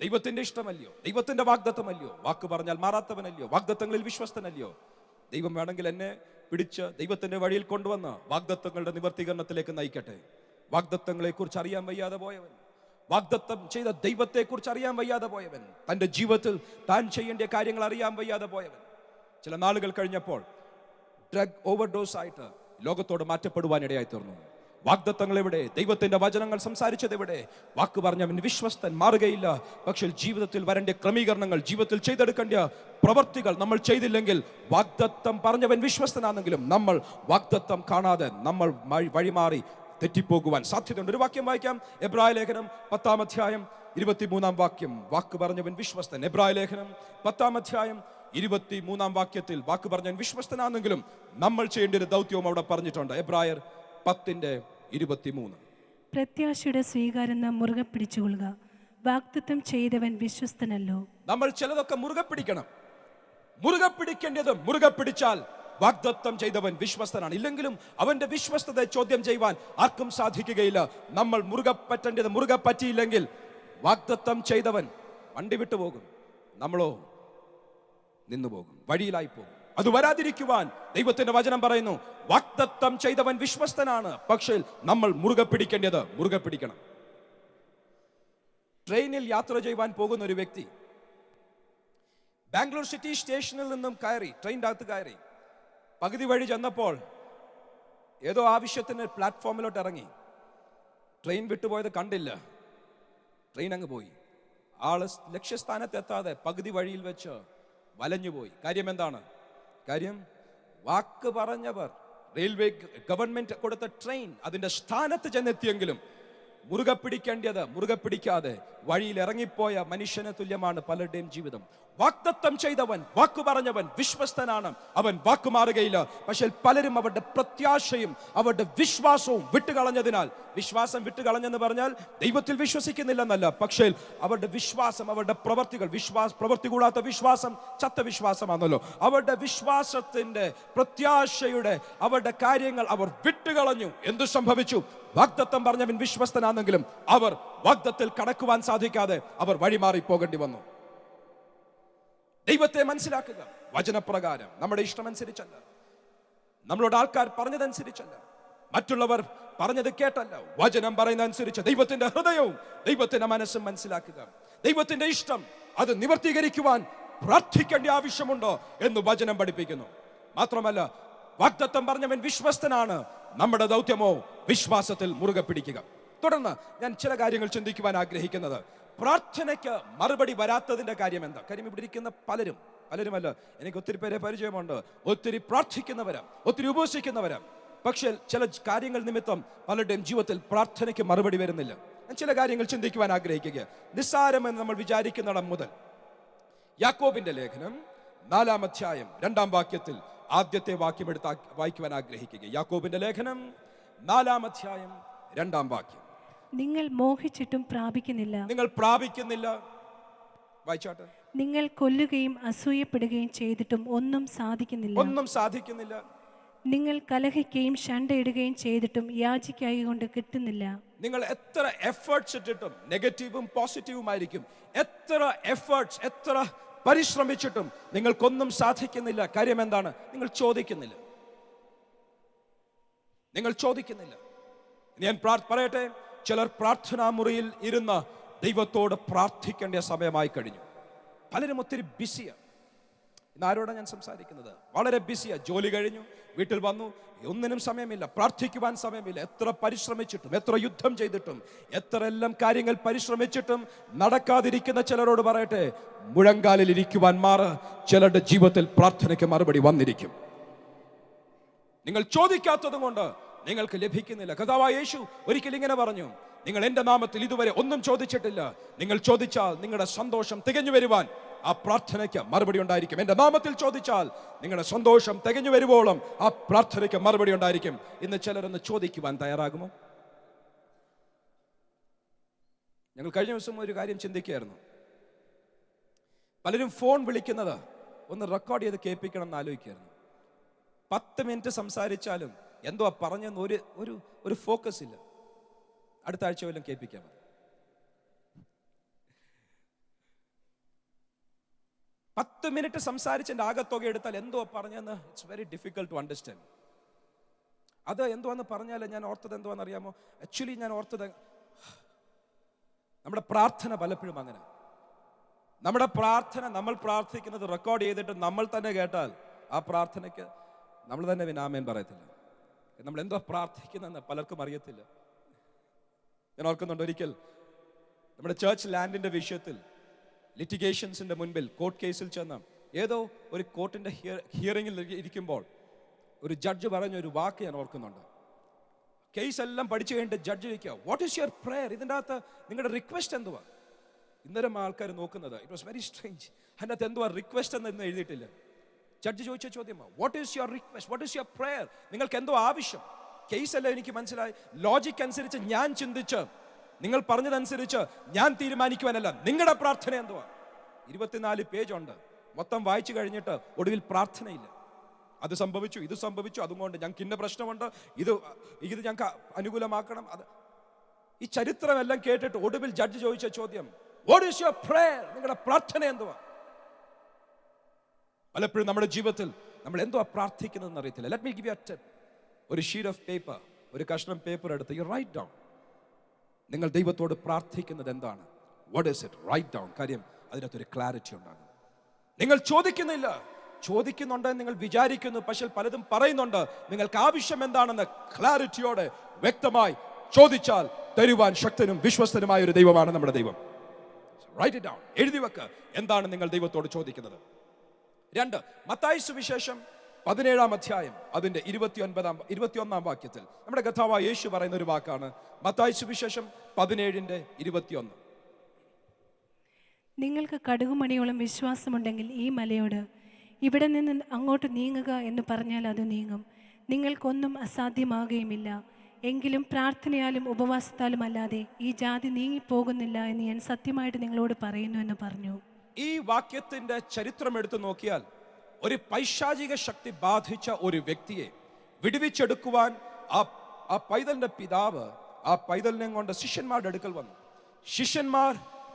ദൈവത്തിന്റെ ഇഷ്ടമല്ലയോ, ദൈവത്തിന്റെ വാഗ്ദത്തമല്ലയോ, വാക്ക് പറഞ്ഞാൽ മാറാത്തവനല്ലയോ, വാഗ്ദത്തങ്ങളിൽ വിശ്വസ്തനല്ലയോ, ദൈവം വേണമെങ്കിൽ എന്നെ പിടിച്ച് ദൈവത്തിന്റെ വഴിയിൽ കൊണ്ടുവന്ന് വാഗ്ദത്തങ്ങളുടെ നിവർത്തീകരണത്തിലേക്ക് നയിക്കട്ടെ. വാഗ്ദത്തങ്ങളെ കുറിച്ച് അറിയാൻ വയ്യാതെ പോയവൻ, വാഗ്ദത്തം ചെയ്ത ദൈവത്തെക്കുറിച്ച് അറിയാൻ വയ്യാതെ പോയവൻ, തന്റെ ജീവിതത്തിൽ താൻ ചെയ്യേണ്ട കാര്യങ്ങൾ അറിയാൻ വയ്യാതെ പോയവൻ, ചില നാളുകൾ കഴിഞ്ഞപ്പോൾ ഡ്രഗ് ഓവർഡോസ് ആയിട്ട് ലോകത്തോട് മാറ്റപ്പെടുവാനിടയായി തീർന്നു. വാഗ്ദത്തങ്ങൾ എവിടെ? ദൈവത്തിന്റെ വചനങ്ങൾ സംസാരിച്ചത് എവിടെ? വാക്ക് പറഞ്ഞവൻ വിശ്വസ്തൻ മാറുകയില്ല. പക്ഷേ ജീവിതത്തിൽ വരേണ്ട ക്രമീകരണങ്ങൾ, ജീവിതത്തിൽ ചെയ്തെടുക്കേണ്ട പ്രവർത്തികൾ നമ്മൾ ചെയ്തില്ലെങ്കിൽ, വാഗ്ദത്തം പറഞ്ഞവൻ വിശ്വസ്തനാണെങ്കിലും നമ്മൾ വാഗ്ദത്തം കാണാതെ നമ്മൾ വഴിമാറി തെറ്റിപ്പോകുവാൻ സാധ്യതയുണ്ട്. ഒരു വാക്യം വായിക്കാം, എബ്രായ ലേഖനം 10-ാം അധ്യായം 23-ാം വാക്യം. വാക്ക് പറഞ്ഞവൻ വിശ്വസ്തൻ. എബ്രായ ലേഖനം 10-ാം അധ്യായം 23-ാം വാക്യത്തിൽ വാക്ക് പറഞ്ഞവൻ വിശ്വസ്തനാണെങ്കിലും നമ്മൾ ചെയ്യേണ്ട ഒരു ദൗത്യവും അവിടെ പറഞ്ഞിട്ടുണ്ട്. എബ്രായർ 10:23. പ്രത്യാശയുടെ സ്വീകാരം നാം മുറുകെ പിടിച്ചുകൊള്ളുക, വാഗ്ദത്തം ചെയ്തവൻ വിശ്വസ്തനല്ലോ. നമ്മൾ ചിലതൊക്കെ മുറുകെ പിടിക്കണം. മുറുകെ പിടിക്കേണ്ടത് മുറുകെ പിടിച്ചാൽ വാഗ്ദത്തം ചെയ്തവൻ വിശ്വസ്തനാണ്. ഇല്ലെങ്കിലും അവന്റെ വിശ്വസ്തതയെ ചോദ്യം ചെയ്യുവാൻ ആർക്കും സാധിക്കുകയില്ല. നമ്മൾ മുറുകെ പറ്റേണ്ടത് മുറുകെ പറ്റിയില്ലെങ്കിൽ വാഗ്ദത്തം ചെയ്തവൻ വണ്ടി വിട്ടുപോകും, നമ്മളോ നിന്നുപോകും, വഴിയിലായി പോകും. അത് വരാതിരിക്കുവാൻ ദൈവത്തിന്റെ വചനം പറയുന്നു, വാഗ്ദത്തം ചെയ്തവൻ വിശ്വസ്തനാണ്, പക്ഷേ നമ്മൾ മുറുകെ പിടിക്കേണ്ടത് മുറുകെ പിടിക്കണം. ട്രെയിനിൽ യാത്ര ചെയ്യുവാൻ പോകുന്ന ഒരു വ്യക്തി ബാംഗ്ലൂർ സിറ്റി സ്റ്റേഷനിൽ നിന്നും കയറി ട്രെയിനിൻ്റെ അകത്ത് കയറി പകുതി വഴി ചെന്നപ്പോൾ ഏതോ ആവശ്യത്തിന് പ്ലാറ്റ്ഫോമിലോട്ട് ഇറങ്ങി. ട്രെയിൻ വിട്ടുപോയത് കണ്ടില്ല. ട്രെയിൻ അങ്ങ് പോയി. ആള് ലക്ഷ്യസ്ഥാനത്തെത്താതെ പകുതി വഴിയിൽ വെച്ച് വലഞ്ഞുപോയി. കാര്യം എന്താണ്? കാര്യം വാക്ക് പറഞ്ഞവർ, റെയിൽവേ ഗവൺമെന്റ് കൊടുത്ത ട്രെയിൻ അതിന്റെ സ്ഥാനത്ത് ചെന്നെത്തിയെങ്കിലും മുറുകെ പിടിക്കേണ്ടത് മുറുകെ പിടിക്കാതെ വഴിയിൽ ഇറങ്ങിപ്പോയ മനുഷ്യന് തുല്യമാണ് പലരുടെയും ജീവിതം. വാഗ്ദത്തം ചെയ്തവൻ, വാക്കു പറഞ്ഞവൻ വിശ്വസ്തനാണ്, അവൻ വാക്കു മാറുകയില്ല. പക്ഷേ പലരും അവരുടെ പ്രത്യാശയും അവരുടെ വിശ്വാസവും വിട്ടുകളഞ്ഞതിനാൽ, വിശ്വാസം വിട്ടുകളഞ്ഞെന്ന് പറഞ്ഞാൽ ദൈവത്തിൽ വിശ്വസിക്കുന്നില്ലെന്നല്ല, പക്ഷേ അവരുടെ വിശ്വാസം, അവരുടെ പ്രവർത്തികൾ, പ്രവർത്തി കൂടാത്ത വിശ്വാസം ചത്ത വിശ്വാസമാണല്ലോ. അവരുടെ വിശ്വാസത്തിന്റെ, പ്രത്യാശയുടെ അവരുടെ കാര്യങ്ങൾ അവർ വിട്ടുകളഞ്ഞു. എന്തു സംഭവിച്ചു? വാഗ്ദത്തം പറഞ്ഞവൻ വിശ്വസ്തനാണെങ്കിലും അവർ വാഗ്ദത്തിൽ കടക്കുവാൻ സാധിക്കാതെ അവർ വഴിമാറി പോകേണ്ടി വന്നു. ദൈവത്തെ മനസ്സിലാക്കുക. വചനപ്രകാരം നമ്മുടെ ഇഷ്ടമനുസരിച്ചല്ല, നമ്മളോട് ആൾക്കാർ പറഞ്ഞതനുസരിച്ചല്ല, മറ്റുള്ളവർ പറഞ്ഞത് കേട്ടല്ല, വചനം പറയുന്നതനുസരിച്ച് ദൈവത്തിന്റെ ഹൃദയവും ദൈവത്തിന്റെ മനസ്സും മനസ്സിലാക്കുക. ദൈവത്തിന്റെ ഇഷ്ടം അത് നിവർത്തീകരിക്കുവാൻ പ്രാർത്ഥിക്കേണ്ട ആവശ്യമുണ്ടോ എന്ന് വചനം പഠിപ്പിക്കുന്നു. മാത്രമല്ല, വാഗ്ദത്തം പറഞ്ഞവൻ വിശ്വസ്തനാണ്. നമ്മുടെ ദൗത്യമോ വിശ്വാസത്തിൽ മുറുകെ പിടിക്കുക. തുടർന്ന് ഞാൻ ചില കാര്യങ്ങൾ ചിന്തിക്കുവാൻ ആഗ്രഹിക്കുന്നത്, പ്രാർത്ഥനയ്ക്ക് മറുപടി വരാത്തതിന്റെ കാര്യം എന്താ? കാര്യം ഇവിടെ ഇരിക്കുന്ന പലരുമല്ല, എനിക്ക് ഒത്തിരി പേരെ പരിചയമുണ്ട്. ഒത്തിരി പ്രാർത്ഥിക്കുന്നവരാ, ഒത്തിരി ഉപവസിക്കുന്നവരാ, പക്ഷേ ചില കാര്യങ്ങൾ നിമിത്തം പലരുടെയും ജീവിതത്തിൽ പ്രാർത്ഥനയ്ക്ക് മറുപടി വരുന്നില്ല. ഞാൻ ചില കാര്യങ്ങൾ ചിന്തിക്കുവാൻ ആഗ്രഹിക്കുക. നിസ്സാരമെന്ന് നമ്മൾ വിചാരിക്കുന്നിടം മുതൽ യാക്കോബിന്റെ ലേഖനം 4-ാം അധ്യായം 2-ാം വാക്യത്തിൽ ആദ്യത്തെ വാക്യം എടുത്ത് വായിക്കുവാൻ ആഗ്രഹിക്കുക. യാക്കോബിന്റെ ലേഖനം 4-ാം അധ്യായം 2-ാം വാക്യം. നിങ്ങൾ മോഹിച്ചിട്ടും പ്രാപിക്കുന്നില്ല. നിങ്ങൾ പ്രാപിക്കുന്നില്ല. വായിച്ചാട്ടെ. നിങ്ങൾ കൊല്ലുകയും അസൂയപ്പെടുകയും ചെയ്തിട്ടും ഒന്നും സാധിക്കുന്നില്ല. നിങ്ങൾ കലഹിക്കുകയും ശണ്ടയിടുകയും ചെയ്തിട്ടും യാചിക്കായികൊണ്ട് കിട്ടുന്നില്ല. നിങ്ങൾ എത്ര എഫേർട്സ് ഇട്ടിട്ടും, നെഗറ്റീവും പോസിറ്റീവുമായിരിക്കും, എത്ര എഫേർട്സ്, എത്ര പരിശ്രമിച്ചിട്ടും നിങ്ങൾക്കൊന്നും സാധിക്കുന്നില്ല. കാര്യം എന്താണ്? നിങ്ങൾ ചോദിക്കുന്നില്ല. ഞാൻ പറയട്ടെ, ചിലർ പ്രാർത്ഥനാ മുറിയിൽ ഇരുന്ന് ദൈവത്തോട് പ്രാർത്ഥിക്കേണ്ട സമയമായി കഴിഞ്ഞു. പലരും ഒത്തിരി ബിസിയാണ്. ഇന്ന് ആരോടാണ് ഞാൻ സംസാരിക്കുന്നത്? വളരെ ബിസിയാണ്. ജോലി കഴിഞ്ഞു, വീട്ടിൽ വന്നു, ഒന്നിനും സമയമില്ല, പ്രാർത്ഥിക്കുവാൻ സമയമില്ല. എത്ര പരിശ്രമിച്ചിട്ടും, എത്ര യുദ്ധം ചെയ്തിട്ടും, എത്ര എല്ലാം കാര്യങ്ങൾ പരിശ്രമിച്ചിട്ടും നടക്കാതിരിക്കുന്ന ചിലരോട് പറയട്ടെ, മുഴങ്കാലിൽ ഇരിക്കുവാൻ മാറ്. ചിലരുടെ ജീവിതത്തിൽ പ്രാർത്ഥനയ്ക്ക് മറുപടി വന്നിരിക്കും. നിങ്ങൾ ചോദിക്കാത്തത് കൊണ്ട് നിങ്ങൾക്ക് ലഭിക്കുന്നില്ല. കർത്താവായ യേശു ഒരിക്കൽ ഇങ്ങനെ പറഞ്ഞു, നിങ്ങൾ എന്റെ നാമത്തിൽ ഇതുവരെ ഒന്നും ചോദിച്ചിട്ടില്ല. നിങ്ങൾ ചോദിച്ചാൽ നിങ്ങളുടെ സന്തോഷം തികഞ്ഞു വരുവാൻ ആ പ്രാർത്ഥനയ്ക്ക് മറുപടി ഉണ്ടായിരിക്കും. എന്റെ നാമത്തിൽ ചോദിച്ചാൽ നിങ്ങളുടെ സന്തോഷം തികഞ്ഞു വരുവോളം ആ പ്രാർത്ഥനയ്ക്ക് മറുപടി ഉണ്ടായിരിക്കും. ഇന്ന് ചിലരൊന്ന് ചോദിക്കുവാൻ തയ്യാറാകുമോ? ഞങ്ങൾ കഴിഞ്ഞ ദിവസം ഒരു കാര്യം ചിന്തിക്കുകയായിരുന്നു. പലരും ഫോൺ വിളിക്കുന്നത് ഒന്ന് റെക്കോർഡ് ചെയ്ത് കേൾപ്പിക്കണം എന്ന് ആലോചിക്കുകയായിരുന്നു. 10 മിനിറ്റ് സംസാരിച്ചാലും എന്തോ പറഞ്ഞെന്ന് ഒരു ഫോക്കസ് ഇല്ല. അടുത്ത ആഴ്ച വല്ലതും കേൾപ്പിക്കാൻ മതി. 10 മിനിറ്റ് സംസാരിച്ചതിന്റെ ആകത്തുക എടുത്താൽ എന്തോ പറഞ്ഞെന്ന് it's very difficult to understand. അത് എന്തുവാന്ന് പറഞ്ഞാൽ ഞാൻ ഓർത്തത് എന്തുവാന്ന് അറിയാമോ? ആക്ച്വലി ഞാൻ ഓർത്തത്, നമ്മുടെ പ്രാർത്ഥന പലപ്പോഴും അങ്ങനെ. നമ്മുടെ പ്രാർത്ഥന, നമ്മൾ പ്രാർത്ഥിക്കുന്നത് റെക്കോർഡ് ചെയ്തിട്ട് നമ്മൾ തന്നെ കേട്ടാൽ ആ പ്രാർത്ഥനയ്ക്ക് നമ്മൾ തന്നെ പിന്നെ ആമേൻ പറയത്തില്ല. നമ്മൾ എന്തോ പ്രാർത്ഥിക്കുന്നതെന്ന് പലർക്കും അറിയത്തില്ല. ഞാൻ ഓർക്കുന്നുണ്ട്, ഒരിക്കൽ നമ്മുടെ ചേർച്ച് ലാൻഡിന്റെ വിഷയത്തിൽ ലിറ്റിഗേഷൻസിന്റെ മുൻപിൽ കോർട്ട് കേസിൽ ചെന്ന് ഏതോ ഒരു കോർട്ടിന്റെ ഹിയറിംഗിൽ ഇരിക്കുമ്പോൾ ഒരു ജഡ്ജ് പറഞ്ഞ ഒരു വാക്ക് ഞാൻ ഓർക്കുന്നുണ്ട്. കേസ് എല്ലാം പഠിച്ചു കഴിഞ്ഞിട്ട് ജഡ്ജ് ചോദിക്കുക, വാട്ട് ഈസ് യുവർ പ്രേയർ? ഇതിൻ്റെ അകത്ത് നിങ്ങളുടെ റിക്വസ്റ്റ് എന്തുവാ? ഇന്നരം ആൾക്കാർ നോക്കുന്നത്, ഇറ്റ് വാസ് വെരി സ്ട്രേഞ്ച്. അതിൻ്റെ അകത്ത് എന്തുവാ റിക്വസ്റ്റ് എന്ന് എഴുതിയിട്ടില്ല. ജഡ്ജ് ചോദിച്ച ചോദ്യമാണ്, what is your request, what is your prayer? നിങ്ങൾക്ക് എന്തോ ആവശ്യം? കേസല്ല എനിക്ക് മനസ്സിലായി. ലോജിക് അനുസരിച്ച് ഞാൻ ചിന്തിച്ച്, നിങ്ങൾ പറഞ്ഞതനുസരിച്ച് ഞാൻ തീരുമാനിക്കുവാനല്ല, നിങ്ങളുടെ പ്രാർത്ഥന എന്തുവാ? 24 പേജ് ഉണ്ട്. മൊത്തം വായിച്ചു കഴിഞ്ഞിട്ട് ഒടുവിൽ പ്രാർത്ഥനയില്ല. അത് സംഭവിച്ചു, ഇത് സംഭവിച്ചു, അതുകൊണ്ട് ഞങ്ങൾക്ക് ഇന്ന പ്രശ്നമുണ്ട്, ഇത് ഞങ്ങൾക്ക് അനുകൂലമാക്കണം. അത് ഈ ചരിത്രമെല്ലാം കേട്ടിട്ട് ഒടുവിൽ ജഡ്ജ് ചോദിച്ച ചോദ്യം, വാട്ട് ഈസ് യുവർ പ്രേയർ? നിങ്ങളുടെ പ്രാർത്ഥന എന്തുവാ? പലപ്പോഴും നമ്മുടെ ജീവിതത്തിൽ നമ്മൾ എന്തുവാ പ്രാർത്ഥിക്കുന്നതെന്ന് അറിയത്തില്ല. Let me give you A tip. ഒരു ഷീറ്റ് ഓഫ് പേപ്പർ, ഒരു കഷ്ണം പേപ്പർ എടുത്ത് യു റൈറ്റ് ഡൗൺ. നിങ്ങൾ ദൈവത്തോട് പ്രാർത്ഥിക്കുന്നത് എന്താണ്? What is it? Write down. കാര്യം അതിനകത്തൊരു ക്ലാരിറ്റി ഉണ്ടാകും. നിങ്ങൾ ചോദിക്കുന്നില്ല, ചോദിക്കുന്നുണ്ട് നിങ്ങൾ വിചാരിക്കുന്നു, പക്ഷെ പലതും പറയുന്നുണ്ട്. നിങ്ങൾക്ക് ആവശ്യം എന്താണെന്ന് ക്ലാരിറ്റിയോടെ വ്യക്തമായി ചോദിച്ചാൽ തരുവാൻ ശക്തനും വിശ്വസ്തനുമായ ഒരു ദൈവമാണ് നമ്മുടെ ദൈവം. റൈറ്റ് ഇറ്റ് ഡൗൺ, എഴുതി വെക്ക് എന്താണ് നിങ്ങൾ ദൈവത്തോട് ചോദിക്കുന്നത്. 2 മത്തായി സുവിശേഷം 17 അധ്യായം അതിന്റെ 21 വാക്യത്തിൽ നമ്മുടെ കർത്താവായ യേശു പറയുന്ന ഒരു വാക്കാണ്. മത്തായി സുവിശേഷം 17:21. നിങ്ങൾക്ക് കടുകുമണിയോളം വിശ്വാസമുണ്ടെങ്കിൽ ഈ മലയോട് ഇവിടെ നിന്ന് അങ്ങോട്ട് നീങ്ങുക എന്ന് പറഞ്ഞാൽ അത് നീങ്ങും. നിങ്ങൾക്കൊന്നും അസാധ്യമാകുകയുമില്ല. എങ്കിലും പ്രാർത്ഥനയാലും ഉപവാസത്താലും അല്ലാതെ ഈ ജാതി നീങ്ങിപ്പോകുന്നില്ല എന്ന് ഞാൻ സത്യമായിട്ട് നിങ്ങളോട് പറയുന്നു എന്ന് പറഞ്ഞു. ഈ വാക്യത്തിന്റെ ചരിത്രം എടുത്തു നോക്കിയാൽ ഒരു പൈശാചിക ശക്തി ബാധിച്ച ഒരു വ്യക്തിയെ വിടുവിച്ചെടുക്കുവാൻ ആ പൈതലിന്റെ പിതാവ് ആ പൈതലിനെ കൊണ്ട് ശിഷ്യന്മാരുടെ അടുക്കൽ വന്നു. ശിഷ്യന്മാർ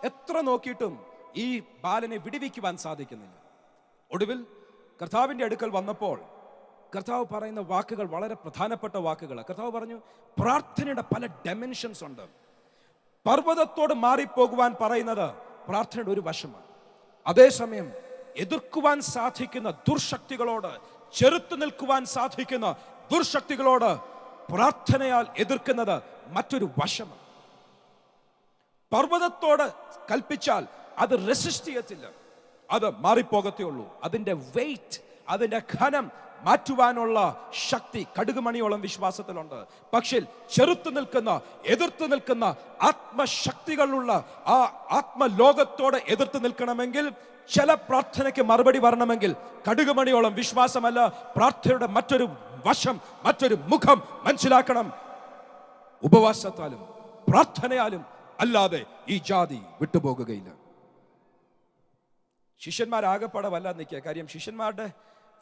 എത്ര നോക്കിയിട്ടും ഈ ബാലനെ വിടുവിക്കുവാൻ സാധിക്കുന്നില്ല. ഒടുവിൽ കർത്താവിന്റെ അടുക്കൽ വന്നപ്പോൾ കർത്താവ് പറയുന്ന വാക്കുകൾ വളരെ പ്രധാനപ്പെട്ട വാക്കുകൾ. കർത്താവ് പറഞ്ഞു, പ്രാർത്ഥനയുടെ പല ഡയമെൻഷൻസ് ഉണ്ട്. പർവ്വതത്തോട് മാറിപ്പോകുവാൻ പറയുന്നത് പ്രാർത്ഥനയുടെ ഒരു വശമാണ്. അതേസമയം എതിർക്കുവാൻ സാധിക്കുന്ന ദുർശക്തികളോട്, ചെറുത്തു നിൽക്കുവാൻ സാധിക്കുന്ന ദുർശക്തികളോട് പ്രാർത്ഥനയാൽ എതിർക്കുന്നത് മറ്റൊരു വശമാണ്. പർവ്വതത്തോട് കൽപ്പിച്ചാൽ അത് റെസിസ്റ്റ് ചെയ്യത്തില്ല, അത് മാറിപ്പോകത്തേ ഉള്ളൂ. അതിന്റെ വെയിറ്റ്, അതിന്റെ ഘനം മാറ്റുവാനുള്ള ശക്തി കടുകുമണിയോളം വിശ്വാസത്തിലുണ്ട്. പക്ഷേ ചെറുത്തു നിൽക്കുന്ന, എതിർത്ത് നിൽക്കുന്ന ആത്മശക്തികളുള്ള ആ ആത്മലോകത്തോട് എതിർത്ത് നിൽക്കണമെങ്കിൽ, ചില പ്രാർത്ഥനയ്ക്ക് മറുപടി വരണമെങ്കിൽ കടുകുമണിയോളം വിശ്വാസമല്ല, പ്രാർത്ഥനയുടെ മറ്റൊരു വശം, മറ്റൊരു മുഖം മനസ്സിലാക്കണം. ഉപവാസത്താലും പ്രാർത്ഥനയാലും അല്ലാതെ ഈ ജാതി വിട്ടുപോകുകയില്ല. ശിഷ്യന്മാരാകപ്പാടെ വല്ലാതെ നിൽക്കുക. കാര്യം ശിഷ്യന്മാരുടെ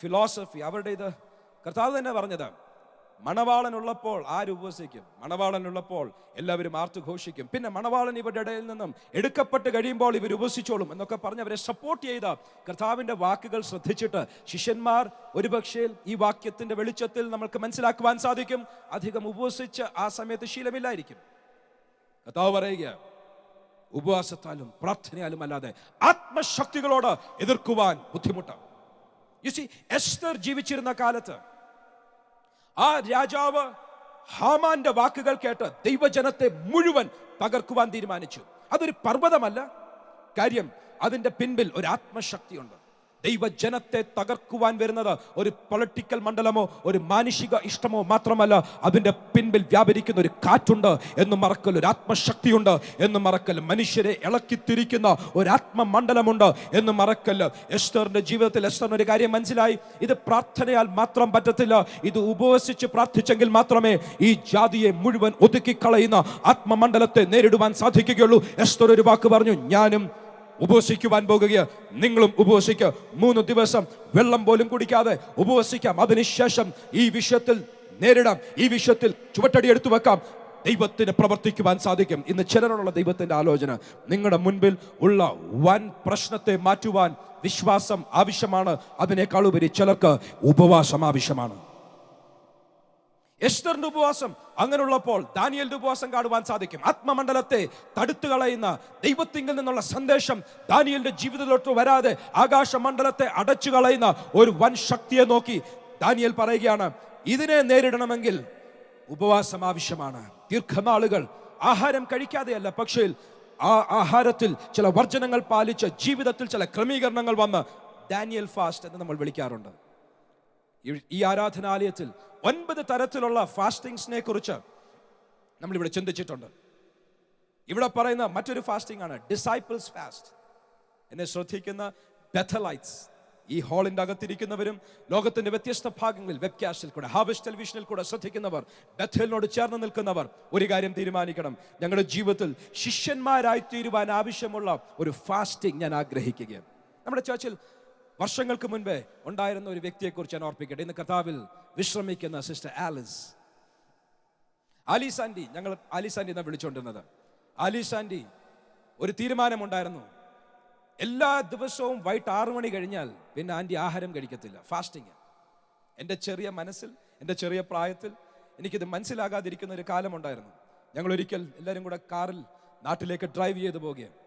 ഫിലോസഫി, അവരുടെ ഇത് കർത്താവ് തന്നെ പറഞ്ഞത്, മണവാളനുള്ളപ്പോൾ ആര് ഉപവസിക്കും? മണവാളനുള്ളപ്പോൾ എല്ലാവരും ആർത്തുഘോഷിക്കും. പിന്നെ മണവാളൻ ഇവരുടെ ഇടയിൽ നിന്നും എടുക്കപ്പെട്ട് കഴിയുമ്പോൾ ഇവർ ഉപവസിച്ചോളും എന്നൊക്കെ പറഞ്ഞ് അവരെ സപ്പോർട്ട് ചെയ്ത കർത്താവിന്റെ വാക്കുകൾ ശ്രദ്ധിച്ചിട്ട് ശിഷ്യന്മാർ ഒരുപക്ഷേ ഈ വാക്യത്തിന്റെ വെളിച്ചത്തിൽ നമ്മൾക്ക് മനസ്സിലാക്കുവാൻ സാധിക്കും, അധികം ഉപവസിച്ച് ആ സമയത്ത് ശീലമില്ലായിരിക്കും. കർത്താവ് പറയുക, ഉപവാസത്താലും പ്രാർത്ഥനയാലും അല്ലാതെ ആത്മശക്തികളോട് എതിർക്കുവാൻ ബുദ്ധിമുട്ടാണ്. എസ്തർ ജീവിച്ചിരുന്ന കാലത്ത് ആ രാജാവ് ഹാമാന്റെ വാക്കുകൾ കേട്ട് ദൈവജനത്തെ മുഴുവൻ തകർക്കുവാൻ തീരുമാനിച്ചു. അതൊരു പർവ്വതമല്ല, കാര്യം അതിന്റെ പിൻപിൽ ഒരു ആത്മശക്തിയുണ്ട്. ദൈവജനത്തെ തകർക്കുവാൻ വരുന്നത് ഒരു പൊളിറ്റിക്കൽ മണ്ഡലമോ ഒരു മാനുഷിക ഇഷ്ടമോ മാത്രമല്ല, അതിന്റെ പിൻപിൽ വ്യാപരിക്കുന്ന ഒരു കാറ്റുണ്ട് എന്ന് മറക്കൽ, ഒരു ആത്മശക്തിയുണ്ട് എന്ന് മറക്കൽ, മനുഷ്യരെ ഇളക്കിത്തിരിക്കുന്ന ഒരു ആത്മമണ്ഡലമുണ്ട് എന്ന് മറക്കൽ. എസ്തറിന്റെ ജീവിതത്തിൽ എസ്തറിന് ഒരു കാര്യം മനസ്സിലായി, ഇത് പ്രാർത്ഥനയാൽ മാത്രം പറ്റത്തില്ല, ഇത് ഉപവസിച്ച് പ്രാർത്ഥിച്ചെങ്കിൽ മാത്രമേ ഈ ജാതിയെ മുഴുവൻ ഒതുക്കിക്കളയുന്ന ആത്മമണ്ഡലത്തെ നേരിടുവാൻ സാധിക്കുകയുള്ളൂ. എസ്തർ ഒരു വാക്ക് പറഞ്ഞു, ഞാനും ഉപവസിക്കുവാൻ പോകുക, നിങ്ങളും ഉപവസിക്കുക. 3 ദിവസം വെള്ളം പോലും കുടിക്കാതെ ഉപവസിക്കാം. അതിനുശേഷം ഈ വിഷയത്തിൽ നേരിടാം, ഈ വിഷയത്തിൽ ചുവട്ടടി എടുത്തു വെക്കാം. ദൈവത്തിന് പ്രവർത്തിക്കുവാൻ സാധിക്കും. ഇന്ന് ചിലരോടുള്ള ദൈവത്തിന്റെ ആലോചന, നിങ്ങളുടെ മുൻപിൽ ഉള്ള വൻ പ്രശ്നത്തെ മാറ്റുവാൻ വിശ്വാസം ആവശ്യമാണ്. അതിനേക്കാളുപരി ചിലർക്ക് ഉപവാസം ആവശ്യമാണ്. എസ്തറിന്റെ ഉപവാസം അങ്ങനെയുള്ളപ്പോൾ ദാനിയേലിന്റെ ഉപവാസം കാണുവാൻ സാധിക്കും. ആത്മമണ്ഡലത്തെ തടുത്തു കളയുന്ന ദൈവത്തിങ്കിൽ നിന്നുള്ള സന്ദേശം ദാനിയേലിന്റെ ജീവിതത്തിലോട്ട് വരാതെ ആകാശമണ്ഡലത്തെ അടച്ചു കളയുന്ന ഒരു വൻ ശക്തിയെ നോക്കി ദാനിയേൽ പറയുകയാണ്, ഇതിനെ നേരിടണമെങ്കിൽ ഉപവാസം ആവശ്യമാണ്. ദീർഘനാളുകൾ ആഹാരം കഴിക്കാതെയല്ല, പക്ഷേ ആ ആഹാരത്തിൽ ചില വർജനങ്ങൾ പാലിച്ച് ജീവിതത്തിൽ ചില ക്രമീകരണങ്ങൾ വന്ന് ഡാനിയൽ ഫാസ്റ്റ് എന്ന് നമ്മൾ വിളിക്കാറുണ്ട്. ഈ ആരാധനാലയത്തിൽ 9 തരത്തിലുള്ള ഫാസ്റ്റിങ്സിനെ കുറിച്ച് നമ്മളിവിടെ ചിന്തിച്ചിട്ടുണ്ട്. ഇവിടെ പറയുന്ന മറ്റൊരു ഫാസ്റ്റിംഗ് ആണ് ഡിസൈപ്പിൾസ് ഫാസ്റ്റ്. എന്നെ ശ്രദ്ധിക്കുന്ന ബെഥലൈറ്റ്സ്, ഈ ഹാളിന്റെ അകത്തിരിക്കുന്നവരും ലോകത്തിന്റെ വ്യത്യസ്ത ഭാഗങ്ങളിൽ വെബ്കാസ്റ്റിൽ കൂടെ, ഹാർവസ്റ്റ് ടെലിവിഷനിൽ കൂടെ ശ്രദ്ധിക്കുന്നവർ, ബെഥലിനോട് ചേർന്ന് നിൽക്കുന്നവർ ഒരു കാര്യം തീരുമാനിക്കണം, ഞങ്ങളുടെ ജീവിതത്തിൽ ശിഷ്യന്മാരായി തീരുവാൻ ആവശ്യമുള്ള ഒരു ഫാസ്റ്റിംഗ് ഞാൻ ആഗ്രഹിക്കുകയാണ്. നമ്മുടെ ചർച്ചിൽ വർഷങ്ങൾക്ക് മുൻപേ ഉണ്ടായിരുന്ന ഒരു വ്യക്തിയെക്കുറിച്ച് ഞാൻ ഓർപ്പിക്കട്ടെ. ഇന്ന് കർത്താവിൽ വിശ്രമിക്കുന്ന സിസ്റ്റർ ആലീസ് ആൻറ്റി, ഞങ്ങൾ ആലീസ് ആൻറ്റി എന്നാണ് വിളിച്ചുകൊണ്ടിരുന്നത്. ആലീസ് ആൻറ്റി ഒരു തീരുമാനമുണ്ടായിരുന്നു, എല്ലാ ദിവസവും വൈകിട്ട് 6 മണി കഴിഞ്ഞാൽ പിന്നെ ആൻറ്റി ആഹാരം കഴിക്കത്തില്ല, ഫാസ്റ്റിംഗ്. എൻ്റെ ചെറിയ മനസ്സിൽ, എൻ്റെ ചെറിയ പ്രായത്തിൽ എനിക്കിത് മനസ്സിലാകാതിരിക്കുന്ന ഒരു കാലമുണ്ടായിരുന്നു. ഞങ്ങൾ ഒരിക്കൽ എല്ലാവരും കൂടെ കാറിൽ നാട്ടിലേക്ക് ഡ്രൈവ് ചെയ്ത് പോവുകയാണ്.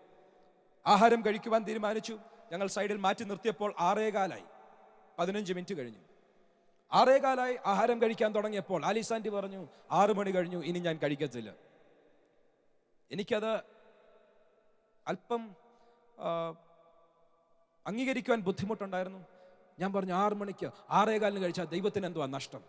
ആഹാരം കഴിക്കുവാൻ തീരുമാനിച്ചു. ഞങ്ങൾ സൈഡിൽ മാറ്റി നിർത്തിയപ്പോൾ 6:15. 15 മിനിറ്റ് കഴിഞ്ഞു. 6:15 ആഹാരം കഴിക്കാൻ തുടങ്ങിയപ്പോൾ ആലിസാൻറ്റി പറഞ്ഞു 6 മണി കഴിഞ്ഞു, ഇനി ഞാൻ കഴിക്കത്തില്ല. എനിക്കത് അല്പം അംഗീകരിക്കുവാൻ ബുദ്ധിമുട്ടുണ്ടായിരുന്നു. ഞാൻ പറഞ്ഞു 6 മണിക്ക് 6:15 കഴിച്ചാൽ ദൈവത്തിന് എന്തുവാ നഷ്ടം?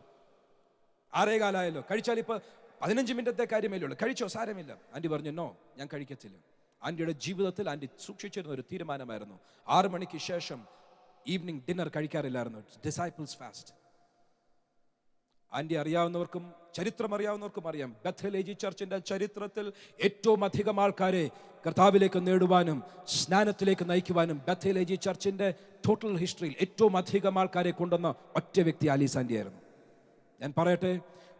6:15 കഴിച്ചാൽ ഇപ്പൊ 15 മിനിറ്റത്തെ കാര്യമേ ഉള്ളൂ, കഴിച്ചോ, സാരമില്ല. ആൻറ്റി പറഞ്ഞു നോ, ഞാൻ കഴിക്കത്തില്ല. ആൻറ്റിയുടെ ജീവിതത്തിൽ ആൻറ്റി സൂക്ഷിച്ചിരുന്ന ഒരു തീരുമാനമായിരുന്നു. 6 മണിക്ക് ശേഷം ഈവനിങ് ഡിന്നർ കഴിക്കാറില്ലായിരുന്നു. Disciples fast. ആൻറ്റി അറിയാവുന്നവർക്കും ചരിത്രം അറിയാവുന്നവർക്കും അറിയാം, ബഥൽ എജി ചർച്ചിന്റെ ചരിത്രത്തിൽ ഏറ്റവും അധികം ആൾക്കാരെ കർത്താവിലേക്ക് നേടുവാനും സ്നാനത്തിലേക്ക് നയിക്കുവാനും ബഥൽ എജി ചർച്ചിന്റെ ടോട്ടൽ ഹിസ്റ്ററിയിൽ ഏറ്റവും അധികം ആൾക്കാരെ കൊണ്ടുവന്ന ഒറ്റ വ്യക്തി ആലിസാൻറ്റി ആയിരുന്നു. ഞാൻ പറയട്ടെ,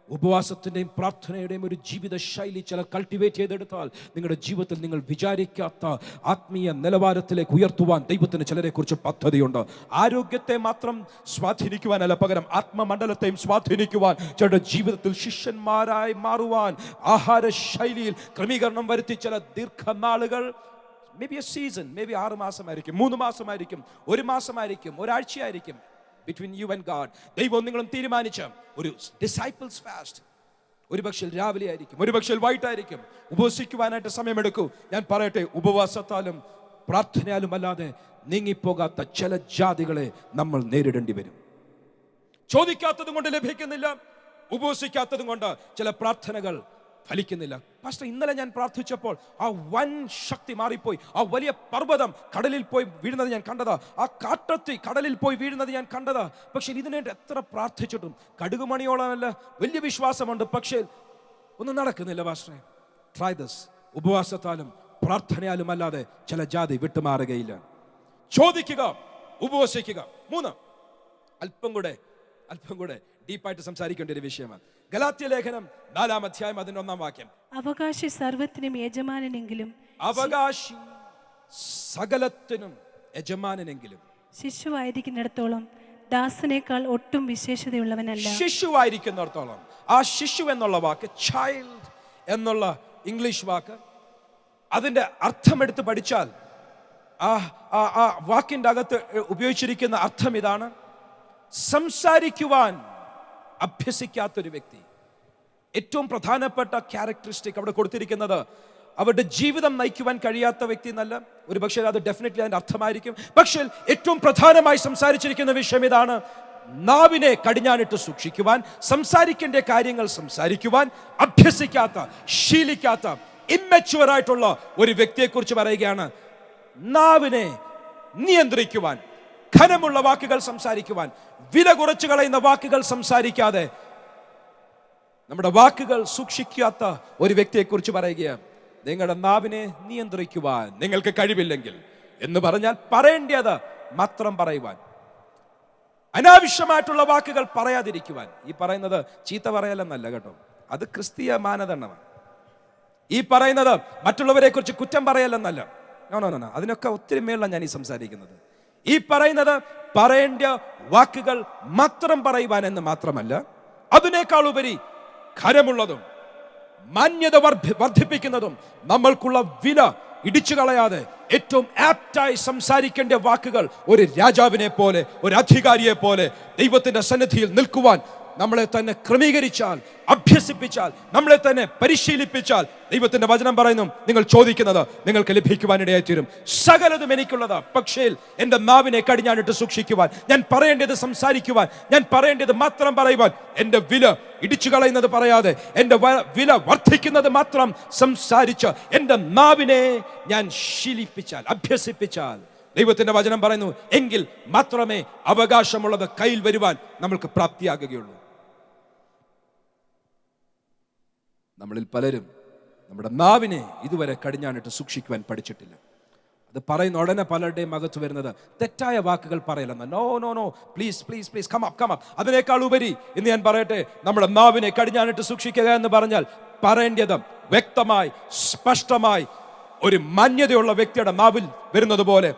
ഉപവാസത്തിൻ്റെയും പ്രാർത്ഥനയുടെയും ഒരു ജീവിത ശൈലി ചില കൾട്ടിവേറ്റ് ചെയ്തെടുത്താൽ നിങ്ങളുടെ ജീവിതത്തിൽ നിങ്ങൾ വിചാരിക്കാത്ത ആത്മീയ നിലവാരത്തിലേക്ക് ഉയർത്തുവാൻ ദൈവത്തിന് ചിലരെ കുറിച്ച് പദ്ധതിയുണ്ട്. ആരോഗ്യത്തെ മാത്രം സ്വാധീനിക്കുവാനല്ല, പകരം ആത്മമണ്ഡലത്തെയും സ്വാധീനിക്കുവാൻ, ചിലരുടെ ജീവിതത്തിൽ ശിഷ്യന്മാരായി മാറുവാൻ ആഹാര ശൈലിയിൽ ക്രമീകരണം വരുത്തി ചില ദീർഘനാളുകൾ, maybe a season, maybe 6 മാസമായിരിക്കും, 3 മാസമായിരിക്കും, 1 മാസമായിരിക്കും, ഒരാഴ്ചയായിരിക്കും, between you and God. ദൈവം നിങ്ങളും തീരുമാനിച്ച ഒരു ഡിസൈപ്പിൾസ് ഫാസ്റ്റ് ഒരുപക്ഷെ രാവിലെ ആയിരിക്കും, ഒരുപക്ഷെ വൈകിട്ടായിരിക്കും. ഉപവസിക്കുവാനായിട്ട് സമയമെടുക്കൂ. ഞാൻ പറയട്ടെ, ഉപവാസത്താലും പ്രാർത്ഥനയാലും അല്ലാതെ നീങ്ങിപ്പോകാത്ത ചില ജാതികളെ നമ്മൾ നേരിടേണ്ടി വരും. ചോദിക്കാത്തതും കൊണ്ട് ലഭിക്കുന്നില്ല, ഉപവസിക്കാത്തതും കൊണ്ട് ചില പ്രാർത്ഥനകൾ ഫലിക്കുന്നില്ല. പാസ്റ്റർ, ഇന്നലെ ഞാൻ പ്രാർത്ഥിച്ചപ്പോൾ ആ വൻ ശക്തി മാറിപ്പോയി. ആ വലിയ പർവ്വതം കടലിൽ പോയി വീഴുന്നത് ഞാൻ കണ്ടതാ, ആ കാട്ടത്തി കടലിൽ പോയി വീഴുന്നത് ഞാൻ കണ്ടതാ. പക്ഷെ ഇതിനായിട്ട് എത്ര പ്രാർത്ഥിച്ചിട്ടും കടുകുമണിയോളമല്ല വലിയ വിശ്വാസമുണ്ട്, പക്ഷേ ഒന്നും നടക്കുന്നില്ല. പാസ്റ്ററെ, ട്രൈ ദിസ്. ഉപവാസത്താലും പ്രാർത്ഥനയാലും അല്ലാതെ ചില ജാതി വിട്ടുമാറുകയില്ല. ചോദിക്കുക, ഉപവസിക്കുക. 3, അല്പം കൂടെ ഡീപ്പായിട്ട് സംസാരിക്കേണ്ട ഒരു വിഷയമാണ്. ഗലാത്യ ലേഖനം 4-ാം അധ്യായം 11-ാം വാക്യം. അവകാശി സർവ്വത്തിനും യജമാനനെങ്കിലും, അവകാശി സകലത്തിനും യജമാനനെങ്കിലും, ശിശുവായിരിക്കുന്നിടത്തോളം ദാസനേക്കാൾ ഒട്ടും വിശേഷതയുള്ളവനല്ല. ശിശുവായിരിക്കുന്നിടത്തോളം, ആ ശിശു എന്നുള്ള വാക്ക്, ചൈൽഡ് എന്നുള്ള ഇംഗ്ലീഷ് വാക്ക്, അതിന്റെ അർത്ഥമെടുത്ത് പഠിച്ചാൽ ആ വാക്കിന്റെ അകത്ത് ഉപയോഗിച്ചിരിക്കുന്ന അർത്ഥം ഇതാണ്: സംസാരിക്കുവാൻ അഭ്യസിക്കാത്തൊരു വ്യക്തി. ഏറ്റവും പ്രധാനപ്പെട്ട ക്യാരക്ടറിസ്റ്റിക് അവിടെ കൊടുത്തിരിക്കുന്നത് അവരുടെ ജീവിതം നയിക്കുവാൻ കഴിയാത്ത വ്യക്തി എന്നല്ല. ഒരു പക്ഷേ അത് ഡെഫിനറ്റ്ലി അതിന്റെ അർത്ഥമായിരിക്കും. പക്ഷേ ഏറ്റവും പ്രധാനമായി സംസാരിച്ചിരിക്കുന്ന വിഷയം ഇതാണ്: നാവിനെ കടിഞ്ഞാണിട്ട് സൂക്ഷിക്കുവാൻ, സംസാരിക്കേണ്ട കാര്യങ്ങൾ സംസാരിക്കുവാൻ അഭ്യസിക്കാത്ത, ശീലിക്കാത്ത, ഇമ്മച്വർ ആയിട്ടുള്ള ഒരു വ്യക്തിയെക്കുറിച്ച് പറയുകയാണ്. നാവിനെ നിയന്ത്രിക്കുവാൻ, ഘനമുള്ള വാക്കുകൾ സംസാരിക്കുവാൻ, വില കുറച്ചു കളയുന്ന വാക്കുകൾ സംസാരിക്കാതെ നമ്മുടെ വാക്കുകൾ സൂക്ഷിക്കാത്ത ഒരു വ്യക്തിയെക്കുറിച്ച് പറയുകയാണ്. നിങ്ങളുടെ നാവിനെ നിയന്ത്രിക്കുവാൻ നിങ്ങൾക്ക് കഴിവില്ലെങ്കിൽ എന്ന് പറഞ്ഞാൽ പറയേണ്ടത് മാത്രം പറയുവാൻ, അനാവശ്യമായിട്ടുള്ള വാക്കുകൾ പറയാതിരിക്കുവാൻ. ഈ പറയുന്നത് ചീത്ത പറയലെന്നല്ല കേട്ടോ, അത് ക്രിസ്തീയ മാനദണ്ഡമാണ്. ഈ പറയുന്നത് മറ്റുള്ളവരെ കുറിച്ച് കുറ്റം പറയലെന്നല്ല. നോ, അതിനൊക്കെ ഒത്തിരി മേളിലാണ് ഞാൻ ഈ സംസാരിക്കുന്നത്. ഈ പറയുന്നത് പറയേണ്ട വാക്കുകൾ മാത്രം പറയുവാൻ എന്ന് മാത്രമല്ല, അതിനേക്കാൾ ഉപരി ഖരമുള്ളതും മാന്യത വർദ്ധിപ്പിക്കുന്നതും നമ്മൾക്കുള്ള വില ഇടിച്ചു കളയാതെ ഏറ്റവും ആപ്റ്റായി സംസാരിക്കേണ്ട വാക്കുകൾ ഒരു രാജാവിനെ പോലെ, ഒരു അധികാരിയെ പോലെ ദൈവത്തിന്റെ സന്നിധിയിൽ നിൽക്കുവാൻ നമ്മളെ തന്നെ ക്രമീകരിച്ചാൽ, അഭ്യസിപ്പിച്ചാൽ, നമ്മളെ തന്നെ പരിശീലിപ്പിച്ചാൽ, ദൈവത്തിന്റെ വചനം പറയുന്നു, നിങ്ങൾ ചോദിക്കുന്നത് നിങ്ങൾക്ക് ലഭിക്കുവാനിടയായി തീരും. സകലതും എനിക്കുള്ളതാ, പക്ഷേ എൻ്റെ നാവിനെ കടിഞ്ഞാണിട്ട് സൂക്ഷിക്കുവാൻ, ഞാൻ പറയേണ്ടത് സംസാരിക്കുവാൻ, ഞാൻ പറയേണ്ടത് മാത്രം പറയുവാൻ, എൻ്റെ വില ഇടിച്ചു കളയുന്നത് പറയാതെ, എൻ്റെ വില വർദ്ധിക്കുന്നത് മാത്രം സംസാരിച്ച് എൻ്റെ നാവിനെ ഞാൻ ശീലിപ്പിച്ചാൽ, അഭ്യസിപ്പിച്ചാൽ, ദൈവത്തിന്റെ വചനം പറയുന്നു, എങ്കിൽ മാത്രമേ അവകാശമുള്ളത് കയ്യിൽ വരുവാൻ നമ്മൾക്ക് പ്രാപ്തിയാകുകയുള്ളൂ. നമ്മളിൽ പലരും നമ്മുടെ നാവിനെ ഇതുവരെ കടിഞ്ഞാണിട്ട് സൂക്ഷിക്കുവാൻ പഠിച്ചിട്ടില്ല. അത് പറയുന്ന ഉടനെ പലരുടെയും അകത്ത് വരുന്നത് തെറ്റായ വാക്കുകൾ പറയലെന്ന്. No, please come up. അതിനേക്കാൾ ഉപരി ഇന്ന് ഞാൻ പറയട്ടെ, നമ്മുടെ നാവിനെ കടിഞ്ഞാണിട്ട് സൂക്ഷിക്കുക എന്ന് പറഞ്ഞാൽ പറയേണ്ടത് വ്യക്തമായി, സ്പഷ്ടമായി, ഒരു മാന്യതയുള്ള വ്യക്തിയുടെ നാവിൽ വരുന്നത് പോലെ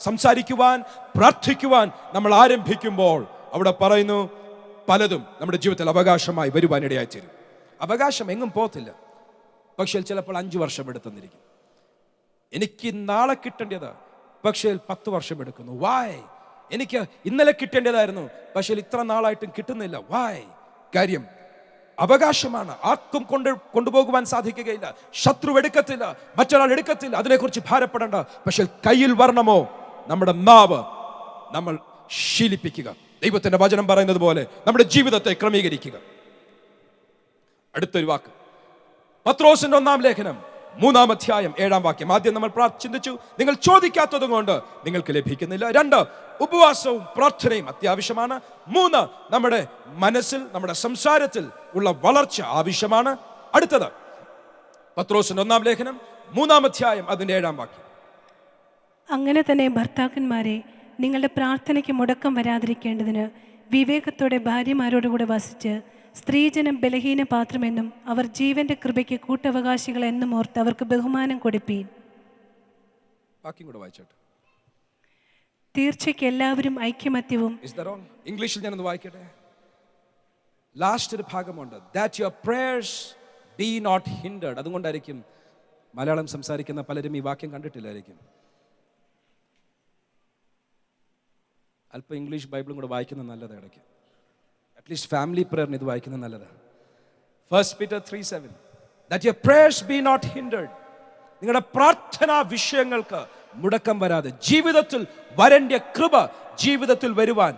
സംസാരിക്കുവാൻ, പ്രാർത്ഥിക്കുവാൻ നമ്മൾ ആരംഭിക്കുമ്പോൾ അവിടെ പറയുന്നു, പലതും നമ്മുടെ ജീവിതത്തിൽ അവകാശമായി വരുവാനിടയായി തീരും. അവകാശം എങ്ങും പോകത്തില്ല, പക്ഷേ ചിലപ്പോൾ 5 വർഷം എടുത്തെന്നിരിക്കും. എനിക്ക് നാളെ കിട്ടേണ്ടത് പക്ഷേ 10 വർഷം എടുക്കുന്നു. വായ്? എനിക്ക് ഇന്നലെ കിട്ടേണ്ടതായിരുന്നു, പക്ഷേ ഇത്ര നാളായിട്ടും കിട്ടുന്നില്ല. വായ്? കാര്യം അവകാശമാണ്, ആർക്കും കൊണ്ടുപോകുവാൻ സാധിക്കുകയില്ല. ശത്രു എടുക്കത്തില്ല, മറ്റൊരാൾ എടുക്കത്തില്ല, അതിനെക്കുറിച്ച് ഭാരപ്പെടേണ്ട. പക്ഷെ കയ്യിൽ വരണമോ നമ്മുടെ നാവ് നമ്മൾ ശീലിപ്പിക്കുക. ദൈവത്തിന്റെ വചനം പറയുന്നത് പോലെ നമ്മുടെ ജീവിതത്തെ ക്രമീകരിക്കുക. അടുത്തൊരു വാക്ക്, പത്രോസിന്റെ 1-ാം ലേഖനം 3-ാം അധ്യായം 7-ാം വാക്യം. ആദ്യം നമ്മൾ ചിന്തിച്ചു, നിങ്ങൾ ചോദിക്കാത്തത് കൊണ്ട് നിങ്ങൾക്ക് ലഭിക്കുന്നില്ല. 2, ഉപവാസവും പ്രാർത്ഥനയും അത്യാവശ്യമാണ്. 3, നമ്മുടെ മനസ്സിൽ, നമ്മുടെ സംസാരത്തിൽ ഉള്ള വളർച്ച ആവശ്യമാണ്. അടുത്തത് പത്രോസിന്റെ 1-ാം ലേഖനം 3-ാം അധ്യായം അതിന്റെ 7-ാം വാക്യം. അങ്ങനെ തന്നെ ഭർത്താക്കന്മാരെ, നിങ്ങളുടെ പ്രാർത്ഥനയ്ക്ക് മുടക്കം വരാതിരിക്കേണ്ടതിന് വിവേകത്തോടെ ഭാര്യമാരോടുകൂടെ വസിച്ച് സ്ത്രീജനം ബലഹീന പാത്രമെന്നും അവർ ജീവന്റെ കൃപയ്ക്ക് കൂട്ടവകാശികൾ എന്നും ഓർത്ത് അവർക്ക് ബഹുമാനം കൊടുപ്പീൻ. തീർച്ചയ്ക്ക് എല്ലാവരും ഐക്യമത്യവും. ഇംഗ്ലീഷിൽ ഞാനൊന്ന് വായിക്കട്ടെ. ലാസ്റ്റ് ഒരു ഭാഗമുണ്ട്, that your prayers be not hindered. അതുകൊണ്ടായിരിക്കും മലയാളം സംസാരിക്കുന്ന പലരും ഈ വാക്യം കണ്ടിട്ടില്ലായിരിക്കും. അല്പം ഇംഗ്ലീഷ് ബൈബിളും കൂടെ വായിക്കുന്നത് നല്ലതാണ്. ഇടയ്ക്ക് അറ്റ്ലീസ്റ്റ് ഫാമിലി പ്രയറിന് ഇത് വായിക്കുന്നത് നല്ലതാണ്. 1 Peter 3:7, that your prayers be not hindered. നിങ്ങളുടെ പ്രാർത്ഥനാ വിഷയങ്ങൾക്ക് മുടക്കം വരാതെ, ജീവിതത്തിൽ വരേണ്ട കൃപ ജീവിതത്തിൽ വരുവാൻ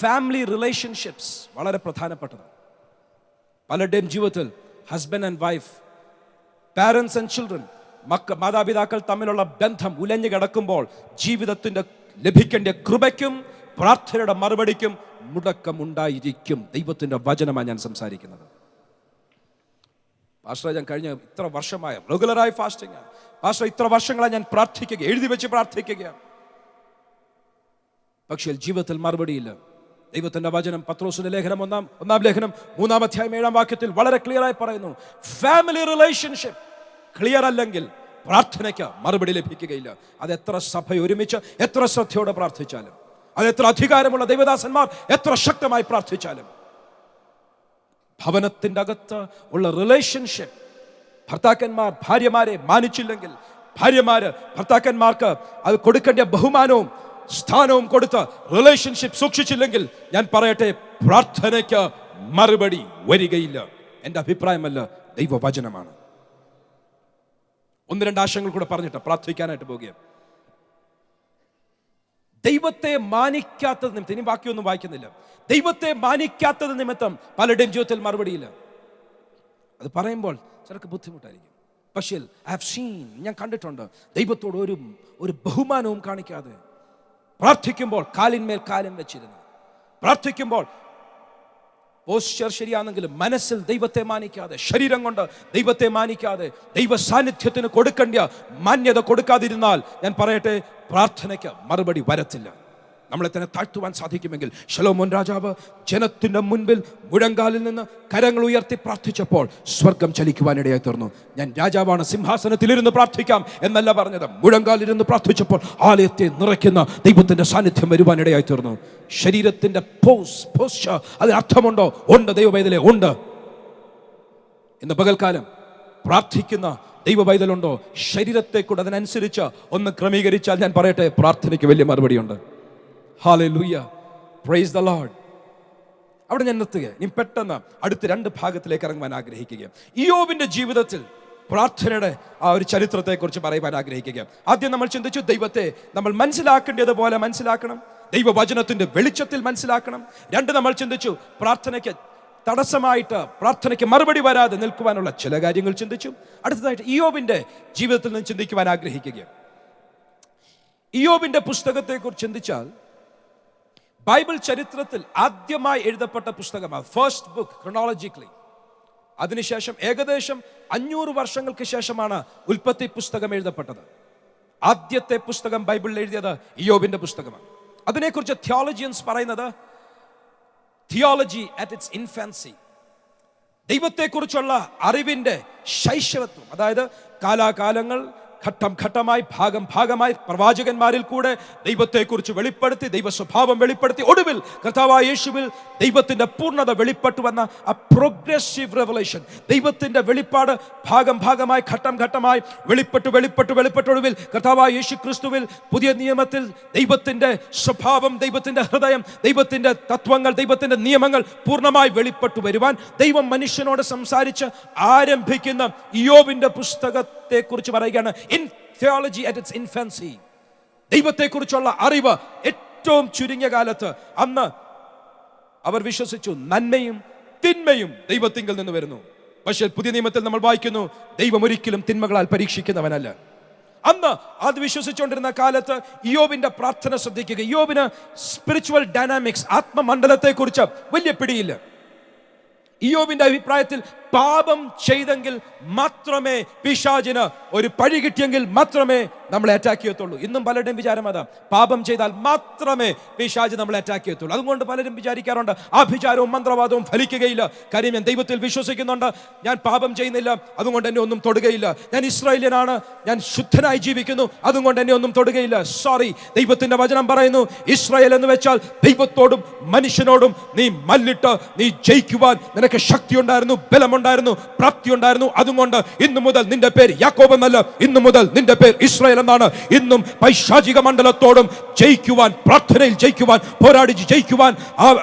ഫാമിലി റിലേഷൻഷിപ്സ് വളരെ പ്രധാനപ്പെട്ടതാണ്. പലരുടെയും ജീവിതത്തിൽ husband and wife, parents and children, മാതാപിതാക്കൾ തമ്മിലുള്ള ബന്ധം ഉലഞ്ഞു കിടക്കുമ്പോൾ ജീവിതത്തിന്റെ ലഭിക്കേണ്ട കൃപയ്ക്കും പ്രാർത്ഥനയുടെ മറുപടിക്കും മുടക്കമുണ്ടായിരിക്കും. ദൈവത്തിന്റെ വചനമാണ് ഞാൻ സംസാരിക്കുന്നത്. പാസ്റ്റർ, ഞാൻ കഴിഞ്ഞ ഇത്ര വർഷമായ റെഗുലറായി ഫാസ്റ്റിംഗ് ആണ് പാസ്റ്റർ, ഇത്ര വർഷങ്ങളായി ഞാൻ പ്രാർത്ഥിക്കുക, എഴുതി വെച്ച് പ്രാർത്ഥിക്കുകയാണ്, പക്ഷേ ജീവിതത്തിൽ മറുപടിയില്ല. ദൈവത്തിന്റെ വചനം പത്രോസിന്റെ ലേഖനം 1-ാം ലേഖനം 3-ാം അധ്യായം 7-ാം വാക്യത്തിൽ വളരെ ക്ലിയർ ആയി പറയുന്നു, ഫാമിലി റിലേഷൻഷിപ്പ് ക്ലിയർ അല്ലെങ്കിൽ പ്രാർത്ഥനയ്ക്ക് മറുപടി ലഭിക്കുകയില്ല. അത് എത്ര സഭ ഒരുമിച്ച് എത്ര ശ്രദ്ധയോടെ പ്രാർത്ഥിച്ചാലും, അത് എത്ര അധികാരമുള്ള ദൈവദാസന്മാർ എത്ര ശക്തമായി പ്രാർത്ഥിച്ചാലും, ഭവനത്തിന്റെ അകത്ത് ഉള്ള റിലേഷൻഷിപ്പ് ഭർത്താക്കന്മാർ ഭാര്യമാരെ മാനിച്ചില്ലെങ്കിൽ, ഭാര്യമാര് ഭർത്താക്കന്മാർക്ക് അത് കൊടുക്കേണ്ട ബഹുമാനവും സ്ഥാനവും കൊടുത്ത് റിലേഷൻഷിപ്പ് സൂക്ഷിച്ചില്ലെങ്കിൽ, ഞാൻ പറയട്ടെ, പ്രാർത്ഥനയ്ക്ക് മറുപടി വരികയില്ല. എൻ്റെ അഭിപ്രായമല്ല, ദൈവവചനമാണ്. 1-2 ആശയങ്ങൾ കൂടെ പറഞ്ഞിട്ട് പ്രാർത്ഥിക്കാനായിട്ട് പോകുകയാണ്. ദൈവത്തെ മാനിക്കാത്തത് നിമിത്തം, ഇനി ബാക്കിയൊന്നും വായിക്കുന്നില്ല, ദൈവത്തെ മാനിക്കാത്തത് നിമിത്തം പലരുടെയും ജീവിതത്തിൽ മറുപടിയില്ല. അത് പറയുമ്പോൾ ചിലർക്ക് ബുദ്ധിമുട്ടായിരിക്കും. പക്ഷേ ഐ ഹാവ് സീൻ, ഞാൻ കണ്ടിട്ടുണ്ട്, ദൈവത്തോട് ഒരു ബഹുമാനവും കാണിക്കാതെ പ്രാർത്ഥിക്കുമ്പോൾ കാലിന്മേൽ കാലം വെച്ചിരുന്നു, പ്രാർത്ഥിക്കുമ്പോൾ പോസ്ചർ ശരിയാണെങ്കിലും മനസ്സിൽ ദൈവത്തെ മാനിക്കാതെ, ശരീരം കൊണ്ട് ദൈവത്തെ മാനിക്കാതെ, ദൈവ സാന്നിധ്യത്തിന് കൊടുക്കേണ്ട മാന്യത കൊടുക്കാതിരുന്നാൽ, ഞാൻ പറയട്ടെ, പ്രാർത്ഥനയ്ക്ക് മറുപടി വരത്തില്ല. നമ്മളെ തന്നെ താഴ്ത്തുവാൻ സാധിക്കുമെങ്കിൽ, ശലോമോൻ രാജാവ് ജനത്തിന്റെ മുൻപിൽ മുഴങ്കാലിൽ നിന്ന് കരങ്ങൾ ഉയർത്തി പ്രാർത്ഥിച്ചപ്പോൾ സ്വർഗം ചലിക്കുവാനിടയായി തീർന്നു. ഞാൻ രാജാവാണ്, സിംഹാസനത്തിലിരുന്ന് പ്രാർത്ഥിക്കാം എന്നല്ല പറഞ്ഞത്, മുഴങ്കാലിരുന്ന് പ്രാർത്ഥിച്ചപ്പോൾ ആലയത്തെ നിറയ്ക്കുന്ന ദൈവത്തിന്റെ സാന്നിധ്യം വരുവാനിടയായി തീർന്നു. ശരീരത്തിന്റെ പോസ്ചർ അതിന് അർത്ഥമുണ്ടോ? ഉണ്ട്, ദൈവവേദന ഉണ്ട്. ഇന്ന് പകൽക്കാലം പ്രാർത്ഥിക്കുന്ന ദൈവവൈതലുണ്ടോ? ശരീരത്തെ കൂടെ അതിനനുസരിച്ച് ഒന്ന് ക്രമീകരിച്ചാൽ, ഞാൻ പറയട്ടെ, പ്രാർത്ഥനയ്ക്ക് വലിയ മറുപടിയുണ്ട്. Hallelujah. Praise the Lord. അവിടെ ഞാൻ നിർത്തുക. ഇനി പെട്ടെന്ന് അടുത്ത 2 ഭാഗത്തിലേക്ക് ഇറങ്ങുവാൻ ആഗ്രഹിക്കുക. ഇയ്യോബിന്റെ ജീവിതത്തിൽ പ്രാർത്ഥനയുടെ ആ ഒരു ചരിത്രത്തെക്കുറിച്ച് പറയുവാൻ ആഗ്രഹിക്കുക. ആദ്യം നമ്മൾ ചിന്തിച്ചു, ദൈവത്തെ നമ്മൾ മനസ്സിലാക്കേണ്ടതുപോലെ മനസ്സിലാക്കണം, ദൈവവചനത്തിന്റെ വെളിച്ചത്തിൽ മനസ്സിലാക്കണം. 2, നമ്മൾ ചിന്തിച്ചു, പ്രാർത്ഥനയ്ക്ക് തടസ്സമായിട്ട്, പ്രാർത്ഥനയ്ക്ക് മറുപടി വരാതെ നിൽക്കുവാനുള്ള ചില കാര്യങ്ങൾ ചിന്തിച്ചു. അടുത്തതായിട്ട് ഇയ്യോബിന്റെ ജീവിതത്തിൽ നിന്ന് ചിന്തിക്കുവാൻ ആഗ്രഹിക്കുക. ഇയ്യോബിന്റെ പുസ്തകത്തെക്കുറിച്ച് ചിന്തിച്ചാൽ, ബൈബിൾ ചരിത്രത്തിൽ ആദ്യമായി എഴുതപ്പെട്ട പുസ്തകമാണ്, ഫസ്റ്റ് ബുക്ക് ക്രോണോളജിക്കലി. അതിനുശേഷം ഏകദേശം 500 വർഷങ്ങൾക്ക് ശേഷമാണ് ഉൽപ്പത്തി പുസ്തകം എഴുതപ്പെട്ടത്. ആദ്യത്തെ പുസ്തകം ബൈബിളിൽ എഴുതിയത് ഇയ്യോബിന്റെ പുസ്തകമാണ്. അതിനെക്കുറിച്ച് തിയോളജിയൻസ് പറയുന്നത്, തിയോളജി അറ്റ് ഇറ്റ്സ് ഇൻഫാൻസി, ദൈവത്തെക്കുറിച്ചുള്ള അറിവിന്റെ ശൈശവത്വം, അതായത് കാലാകാലങ്ങൾ ഘട്ടം ഘട്ടമായി ഭാഗമായി പ്രവാചകന്മാരിൽ കൂടെ ദൈവത്തെക്കുറിച്ച് വെളിപ്പെടുത്തി, ദൈവ സ്വഭാവം വെളിപ്പെടുത്തി, ഒടുവിൽ കർത്താവായ യേശുവിൽ ദൈവത്തിന്റെ പൂർണ്ണത വെളിപ്പെട്ടു വന്ന ആ പ്രോഗ്രസീവ് റെവലേഷൻ, ദൈവത്തിന്റെ വെളിപ്പാട് ഭാഗമായി ഘട്ടം ഘട്ടമായി വെളിപ്പെട്ടു ഒടുവിൽ കർത്താവായ യേശു ക്രിസ്തുവിൽ പുതിയ നിയമത്തിൽ ദൈവത്തിന്റെ സ്വഭാവം, ദൈവത്തിന്റെ ഹൃദയം, ദൈവത്തിന്റെ തത്വങ്ങൾ, ദൈവത്തിന്റെ നിയമങ്ങൾ പൂർണ്ണമായി വെളിപ്പെട്ടു വരുവാൻ ദൈവം മനുഷ്യനോട് സംസാരിച്ച് ആരംഭിക്കുന്ന ഇയ്യോബിന്റെ പുസ്തകത്തെ കുറിച്ച് പറയുകയാണ്. In theology at its infancy, ദൈവത്തെക്കുറിച്ചുള്ള അറിവ് ഏറ്റവും ചുരുങ്ങിയ കാലത്ത് അന്ന് അവർ വിശ്വസിച്ചു നന്മയും തിന്മയും ദൈവത്തിങ്കിൽ നിന്ന് വരുന്നു. പക്ഷേ പുതിയ നിയമത്തിൽ നമ്മൾ വായിക്കുന്നു, ദൈവം ഒരിക്കലും തിന്മകളാൽ പരീക്ഷിക്കുന്നവനല്ല. അന്ന് അത് വിശ്വസിച്ചുകൊണ്ടിരുന്ന കാലത്ത് ഇയ്യോബിന്റെ പ്രാർത്ഥന ശ്രദ്ധിക്കുക. ഇയ്യോബിന് സ്പിരിച്വൽ ഡൈനാമിക്സ്, ആത്മമണ്ഡലത്തെ കുറിച്ച് വലിയ പിടിയില്ല. ഇയ്യോബിന്റെ അഭിപ്രായത്തിൽ പാപം ചെയ്തെങ്കിൽ മാത്രമേ പിശാചിന് ഒരു പഴി കിട്ടിയെങ്കിൽ മാത്രമേ നമ്മളെ അറ്റാക്ക് ചെയ്യത്തുള്ളൂ. ഇന്നും പലരുടെയും വിചാരം അതാ, പാപം ചെയ്താൽ മാത്രമേ പിശാച് നമ്മളെ അറ്റാക്ക് ചെയ്യത്തുള്ളൂ. അതുകൊണ്ട് പലരും വിചാരിക്കാറുണ്ട് ആഭിചാരവും മന്ത്രവാദവും ഫലിക്കുകയില്ല. കാര്യം ഞാൻ ദൈവത്തിൽ വിശ്വസിക്കുന്നുണ്ട്, ഞാൻ പാപം ചെയ്യുന്നില്ല, അതുകൊണ്ട് എന്നെ ഒന്നും തൊടുകയില്ല. ഞാൻ ഇസ്രായേലിയനാണ്, ഞാൻ ശുദ്ധനായി ജീവിക്കുന്നു, അതുകൊണ്ട് എന്നെ ഒന്നും തൊടുകയില്ല. സോറി, ദൈവത്തിന്റെ വചനം പറയുന്നു, ഇസ്രായേൽ എന്ന് വെച്ചാൽ ദൈവത്തോടും മനുഷ്യനോടും നീ മല്ലിട്ട് നീ ജയിക്കുവാൻ നിനക്ക് ശക്തി ഉണ്ടായിരുന്നു, ബലമുണ്ടായിരുന്നു, പ്രാപ്തി ഉണ്ടായിരുന്നു. അതുകൊണ്ട് ഇന്നു മുതൽ നിന്റെ പേര് യാക്കോബ് എന്നല്ല, ഇന്നു മുതൽ നിന്റെ പേര് ഇസ്രായേൽ എന്നാണ്. ഇന്നും പൈശാചിക മണ്ഡലത്തോടും ജയിക്കുവാൻ, പ്രാർത്ഥനയിൽ ജയിക്കുവാൻ, പോരാടി ജയിക്കുവാൻ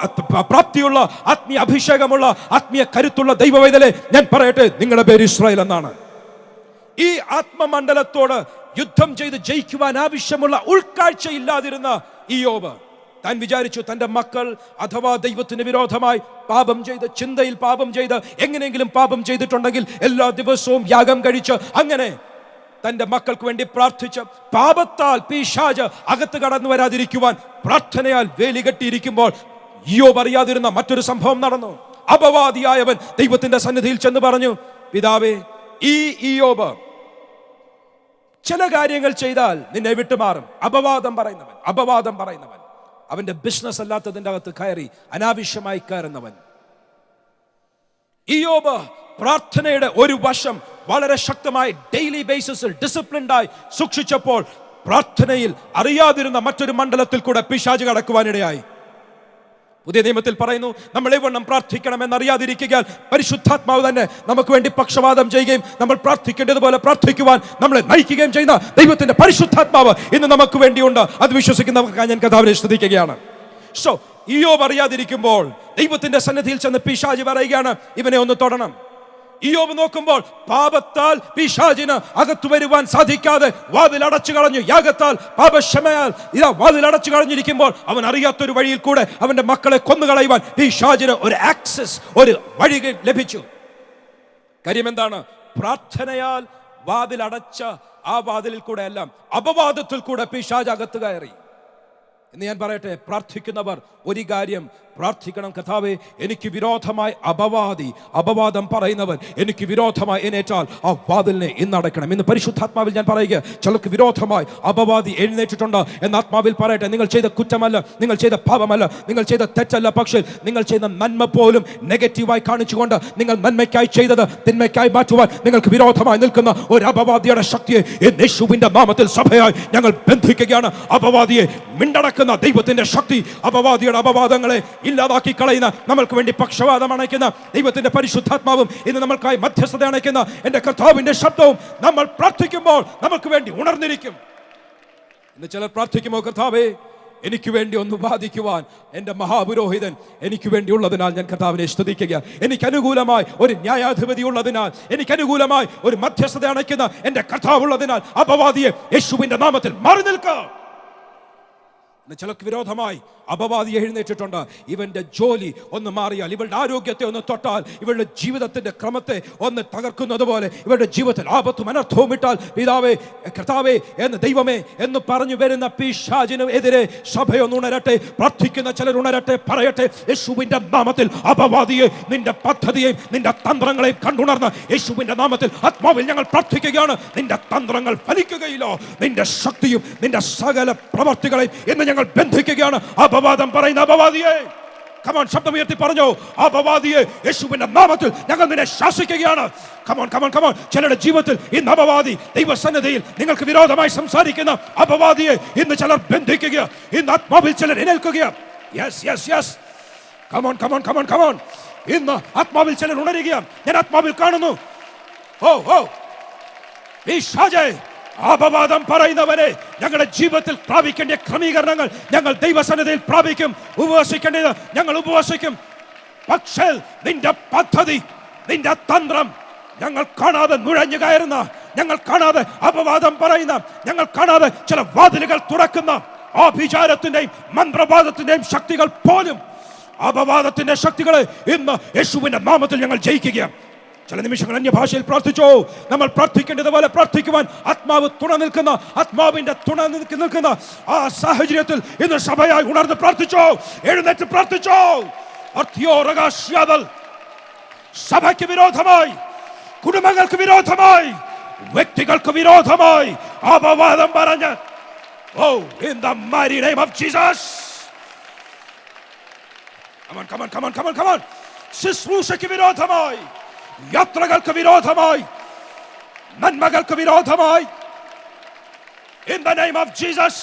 പ്രാപ്തിയുള്ള, ആത്മീയ അഭിഷേകമുള്ള, ആത്മീയ കരുത്തുള്ള ദൈവവേദനെ ഞാൻ പറയട്ടെ, നിങ്ങളുടെ പേര് ഇസ്രായേൽ എന്നാണ്. ഈ ആത്മമണ്ഡലത്തോട് യുദ്ധം ചെയ്ത് ജയിക്കുവാൻ ആവശ്യമുള്ള ഉൾക്കാഴ്ചയില്ലാതിരുന്ന ഇയ്യോബ് താൻ വിചാരിച്ചു തന്റെ മക്കൾ അഥവാ ദൈവത്തിന് വിരോധമായി പാപം ചെയ്ത്, ചിന്തയിൽ പാപം ചെയ്ത്, എങ്ങനെയെങ്കിലും പാപം ചെയ്തിട്ടുണ്ടെങ്കിൽ എല്ലാ ദിവസവും യാഗം കഴിച്ച് അങ്ങനെ തന്റെ മക്കൾക്ക് വേണ്ടി പ്രാർത്ഥിച്ച് പാപത്താൽ പിശാച് അകത്ത് കടന്നു വരാതിരിക്കുവാൻ പ്രാർത്ഥനയാൽ വേലി കെട്ടിയിരിക്കുമ്പോൾ ഇയ്യോബ് അറിയാതിരുന്ന മറ്റൊരു സംഭവം നടന്നു. അപവാദിയായവൻ ദൈവത്തിന്റെ സന്നിധിയിൽ ചെന്ന് പറഞ്ഞു, പിതാവേ, ഈ ഇയ്യോബ് ചില കാര്യങ്ങൾ ചെയ്താൽ നിന്നെ വിട്ടുമാറും. അപവാദം പറയുന്നവൻ, അവന്റെ ബിസിനസ് അല്ലാത്തതിന്റെ അകത്ത് കയറി അനാവശ്യമായി കയറുന്നവൻ. ഇയ്യോബ് പ്രാർത്ഥനയുടെ ഒരു വശം വളരെ ശക്തമായി ഡെയിലി ബേസിസിൽ ഡിസിപ്ലിൻഡായി സൂക്ഷിച്ചപ്പോൾ പ്രാർത്ഥനയിൽ അറിയാതിരുന്ന മറ്റൊരു മണ്ഡലത്തിൽ കൂടെ പിശാച് കടക്കുവാനിടയായി. പുതിയ നിയമത്തിൽ പറയുന്നു, നമ്മൾ എവണ്ണം പ്രാർത്ഥിക്കണമെന്നറിയാതിരിക്കാൻ പരിശുദ്ധാത്മാവ് തന്നെ നമുക്ക് വേണ്ടി പക്ഷവാദം ചെയ്യുകയും നമ്മൾ പ്രാർത്ഥിക്കേണ്ടതുപോലെ പ്രാർത്ഥിക്കുവാൻ നമ്മളെ നയിക്കുകയും ചെയ്യുന്ന ദൈവത്തിന്റെ പരിശുദ്ധാത്മാവ് ഇന്ന് നമുക്ക് വേണ്ടിയുണ്ട്. അത് വിശ്വസിക്കുന്നവർക്ക് ഞാൻ കഥാവിനെ ശ്രദ്ധിക്കുകയാണ്. സോ ഇയ്യോബ് അറിയാതിരിക്കുമ്പോൾ ദൈവത്തിന്റെ സന്നിധിയിൽ ചെന്ന് പിശാച് പറയുകയാണ്, ഇവനെ ഒന്ന് തൊടണം. ഇയ്യോബ് നോക്കുമ്പോൾ പാപത്താൽ പിശാചിന് അകത്തു വരുവാൻ സാധിക്കാതെ വാതിൽ അടച്ചു കളഞ്ഞു. യാഗത്താൽ പാപക്ഷമയാൽ വാതിൽ അടച്ചു കളഞ്ഞിരിക്കുമ്പോൾ അവൻ അറിയാത്തൊരു വഴിയിൽ കൂടെ അവന്റെ മക്കളെ കൊന്നുകളയുവാൻ പിശാചിന് ഒരു ആക്സസ്, ഒരു വഴി ലഭിച്ചു. കാര്യം എന്താണ്? പ്രാർത്ഥനയാൽ വാതിൽ അടച്ച ആ വാതിലിൽ കൂടെ എല്ലാം അപവാദത്തിൽ കൂടെ പിശാച് അകത്ത് കയറി. എന്ന് ഞാൻ പറയട്ടെ, പ്രാർത്ഥിക്കുന്നവർ ഒരു കാര്യം പ്രാർത്ഥിക്കണം, കർത്താവേ, എനിക്ക് വിരോധമായി അപവാദം പറയുന്നവൻ എനിക്ക് വിരോധമായി എഴുന്നേറ്റാൽ ആ വാതിലിനെ ഇന്നടക്കണം. ഇന്ന് പരിശുദ്ധാത്മാവിൽ ഞാൻ പറയുക, ചിലർക്ക് വിരോധമായി അപവാദി എഴുന്നേറ്റിട്ടുണ്ട് എന്ന് ആത്മാവിൽ പറയട്ടെ. നിങ്ങൾ ചെയ്ത കുറ്റമല്ല, നിങ്ങൾ ചെയ്ത പാപമല്ല, നിങ്ങൾ ചെയ്ത തെറ്റല്ല, പക്ഷേ നിങ്ങൾ ചെയ്ത നന്മ പോലും നെഗറ്റീവായി കാണിച്ചുകൊണ്ട് നിങ്ങൾ നന്മയ്ക്കായി ചെയ്തത് തിന്മയ്ക്കായി മാറ്റുവാൻ നിങ്ങൾക്ക് വിരോധമായി നിൽക്കുന്ന ഒരു അപവാദിയുടെ ശക്തിയെ യേശുവിന്റെ നാമത്തിൽ സഭയായി ഞങ്ങൾ ബന്ധിക്കുകയാണ്. അപവാദിയെ മിണ്ടടക്കുന്ന ദൈവത്തിന്റെ ശക്തി, അപവാദിയുടെ അപവാദങ്ങളെ ഇല്ലാതാക്കി കളയുന്ന, നമ്മൾക്ക് വേണ്ടി പക്ഷവാദം അണയ്ക്കുന്ന ദൈവത്തിന്റെ പരിശുദ്ധാത്മാവും ഇന്ന് നമ്മൾക്കായി മധ്യസ്ഥത അണയ്ക്കുന്ന എന്റെ കർത്താവിന്റെ ശബ്ദവും നമ്മൾ പ്രാർത്ഥിക്കുമ്പോൾ നമുക്ക് വേണ്ടി ഉണർന്നിരിക്കും. ഇന്ന് ചിലർ പ്രാർത്ഥിക്കുമോ, കർത്താവേ, എനിക്ക് വേണ്ടി ഒന്ന് ബാധിക്കുവാൻ എൻ്റെ മഹാപുരോഹിതൻ എനിക്ക് വേണ്ടി ഉള്ളതിനാൽ ഞാൻ കർത്താവിനെ സ്തുതിക്കുക. എനിക്ക് അനുകൂലമായി ഒരു ന്യായാധിപതി ഉള്ളതിനാൽ, എനിക്ക് അനുകൂലമായി ഒരു മധ്യസ്ഥത അണയ്ക്കുന്ന എൻ്റെ കർത്താവ് ഉള്ളതിനാൽ അപവാദിയെ യേശുവിന്റെ നാമത്തിൽ മാറി നിൽക്കുക. ചിലക്ക് വിരോധമായി അപവാദി എഴുന്നേറ്റിട്ടുണ്ട്. ഇവന്റെ ജോലി ഒന്ന് മാറിയാൽ, ഇവളുടെ ആരോഗ്യത്തെ ഒന്ന് തൊട്ടാൽ, ഇവളുടെ ജീവിതത്തിന്റെ ക്രമത്തെ ഒന്ന് തകർക്കുന്നത് പോലെ ഇവരുടെ ജീവിതത്തിൽ ആപത്തും അനർത്ഥവും ഇട്ടാൽ, പിതാവേ, കർത്താവേ എന്ന് ദൈവമേ എന്ന് പറഞ്ഞു വരുന്ന പിശാചിന് എതിരെ സഭയൊന്ന് ഉണരട്ടെ. പ്രാർത്ഥിക്കുന്ന ചിലർ ഉണരട്ടെ, പറയട്ടെ, യേശുവിന്റെ നാമത്തിൽ അപവാദിയെ, നിന്റെ പദ്ധതിയെയും നിന്റെ തന്ത്രങ്ങളെയും കണ്ടുണർന്ന് യേശുവിന്റെ നാമത്തിൽ ആത്മാവിൽ ഞങ്ങൾ പ്രാർത്ഥിക്കുകയാണ്. നിന്റെ തന്ത്രങ്ങൾ ഫലിക്കുകയില്ലോ, നിന്റെ ശക്തിയും നിന്റെ സകല പ്രവർത്തികളെയും എന്ന് ഞങ്ങൾ ബന്ധിക്കുകയാണ്. അപവാദം പറയുന്ന അപവാദിയെ കമോൺ, ശബ്ദമുയർത്തി പറഞ്ഞു, അപവാദിയെ യേശുവിന്റെ നാമത്തിൽ ഞങ്ങൾ നിന്നെ ശാസിക്കുകയാണ്. Come on come on come on. ചിലരുടെ ജീവിതത്തിൽ ഇന്ന് അപവാദി ദൈവസന്നിധിയിൽ നിങ്ങൾക്ക് വിരോധമായി സംസാരിക്കുന്ന അപവാദിയെ ഇന്ന് ചിലർ ബന്ധിക്കുക, ഇന്ന് ആത്മാവിൽ ചിലർ എഴുന്നേൽക്കുക. Yes yes yes, come on come on come on come on. ഇന്ന് ആത്മാവിൽ ചിലർ ഉണരുക. ഞാൻ ആത്മാവിൽ കാണുന്നു. ഓ ഓ, ഈ ഷാജെ, അപവാദം പറയുന്നവനെ ഞങ്ങളുടെ ജീവിതത്തിൽ പ്രാപിക്കേണ്ട ക്രമീകരണങ്ങൾ ഞങ്ങൾ ദൈവസന്നിധിയിൽ പ്രാപിക്കും. ഉപവസിക്കേണ്ടത് ഞങ്ങൾ ഉപവസിക്കും. പക്ഷേ നിന്റെ പദ്ധതി, നിന്റെ തന്ത്രം ഞങ്ങൾ കാണാതെ നുഴഞ്ഞു കയറുന്ന, ഞങ്ങൾ കാണാതെ അപവാദം പറയുന്ന, ഞങ്ങൾ കാണാതെ ചില വാതിലുകൾ തുറക്കുന്ന ആഭിചാരത്തിന്റെയും മന്ത്രവാദത്തിന്റെയും ശക്തികൾ പോലും, അപവാദത്തിന്റെ ശക്തികളെ ഇന്ന് യേശുവിന്റെ നാമത്തിൽ ഞങ്ങൾ ജയിക്കുക. ചില നിമിഷങ്ങൾ അന്യഭാഷയിൽ പ്രാർത്ഥിച്ചോ. നമ്മൾ പ്രാർത്ഥിക്കേണ്ടതുപോലെ പ്രാർത്ഥിക്കുവാൻ ആത്മാവ് തുണ നിൽക്കുന്ന, ആത്മാവിന്റെ തുണ നിൽക്കുന്ന ആ സാഹചര്യത്തിൽ ഇന്ന് സഭയായി ഉണർന്ന് പ്രാർത്ഥിച്ചോ, എഴുന്നേറ്റ് പ്രാർത്ഥിച്ചോ. സഭയ്ക്ക് വിരോധമായി, കുടുംബങ്ങൾക്ക് വിരോധമായി, വ്യക്തികൾക്ക് വിരോധമായി അപവാദം പറഞ്ഞ്, ഓ, in the mighty name of Jesus. Come on, come on, come on, come on, come on. ശുശ്രൂഷയ്ക്ക് വിരോധമായി, യാത്രകൾക്ക് വിരോധമായി, നന്മകൾക്ക് വിരോധമായി, in the name of Jesus.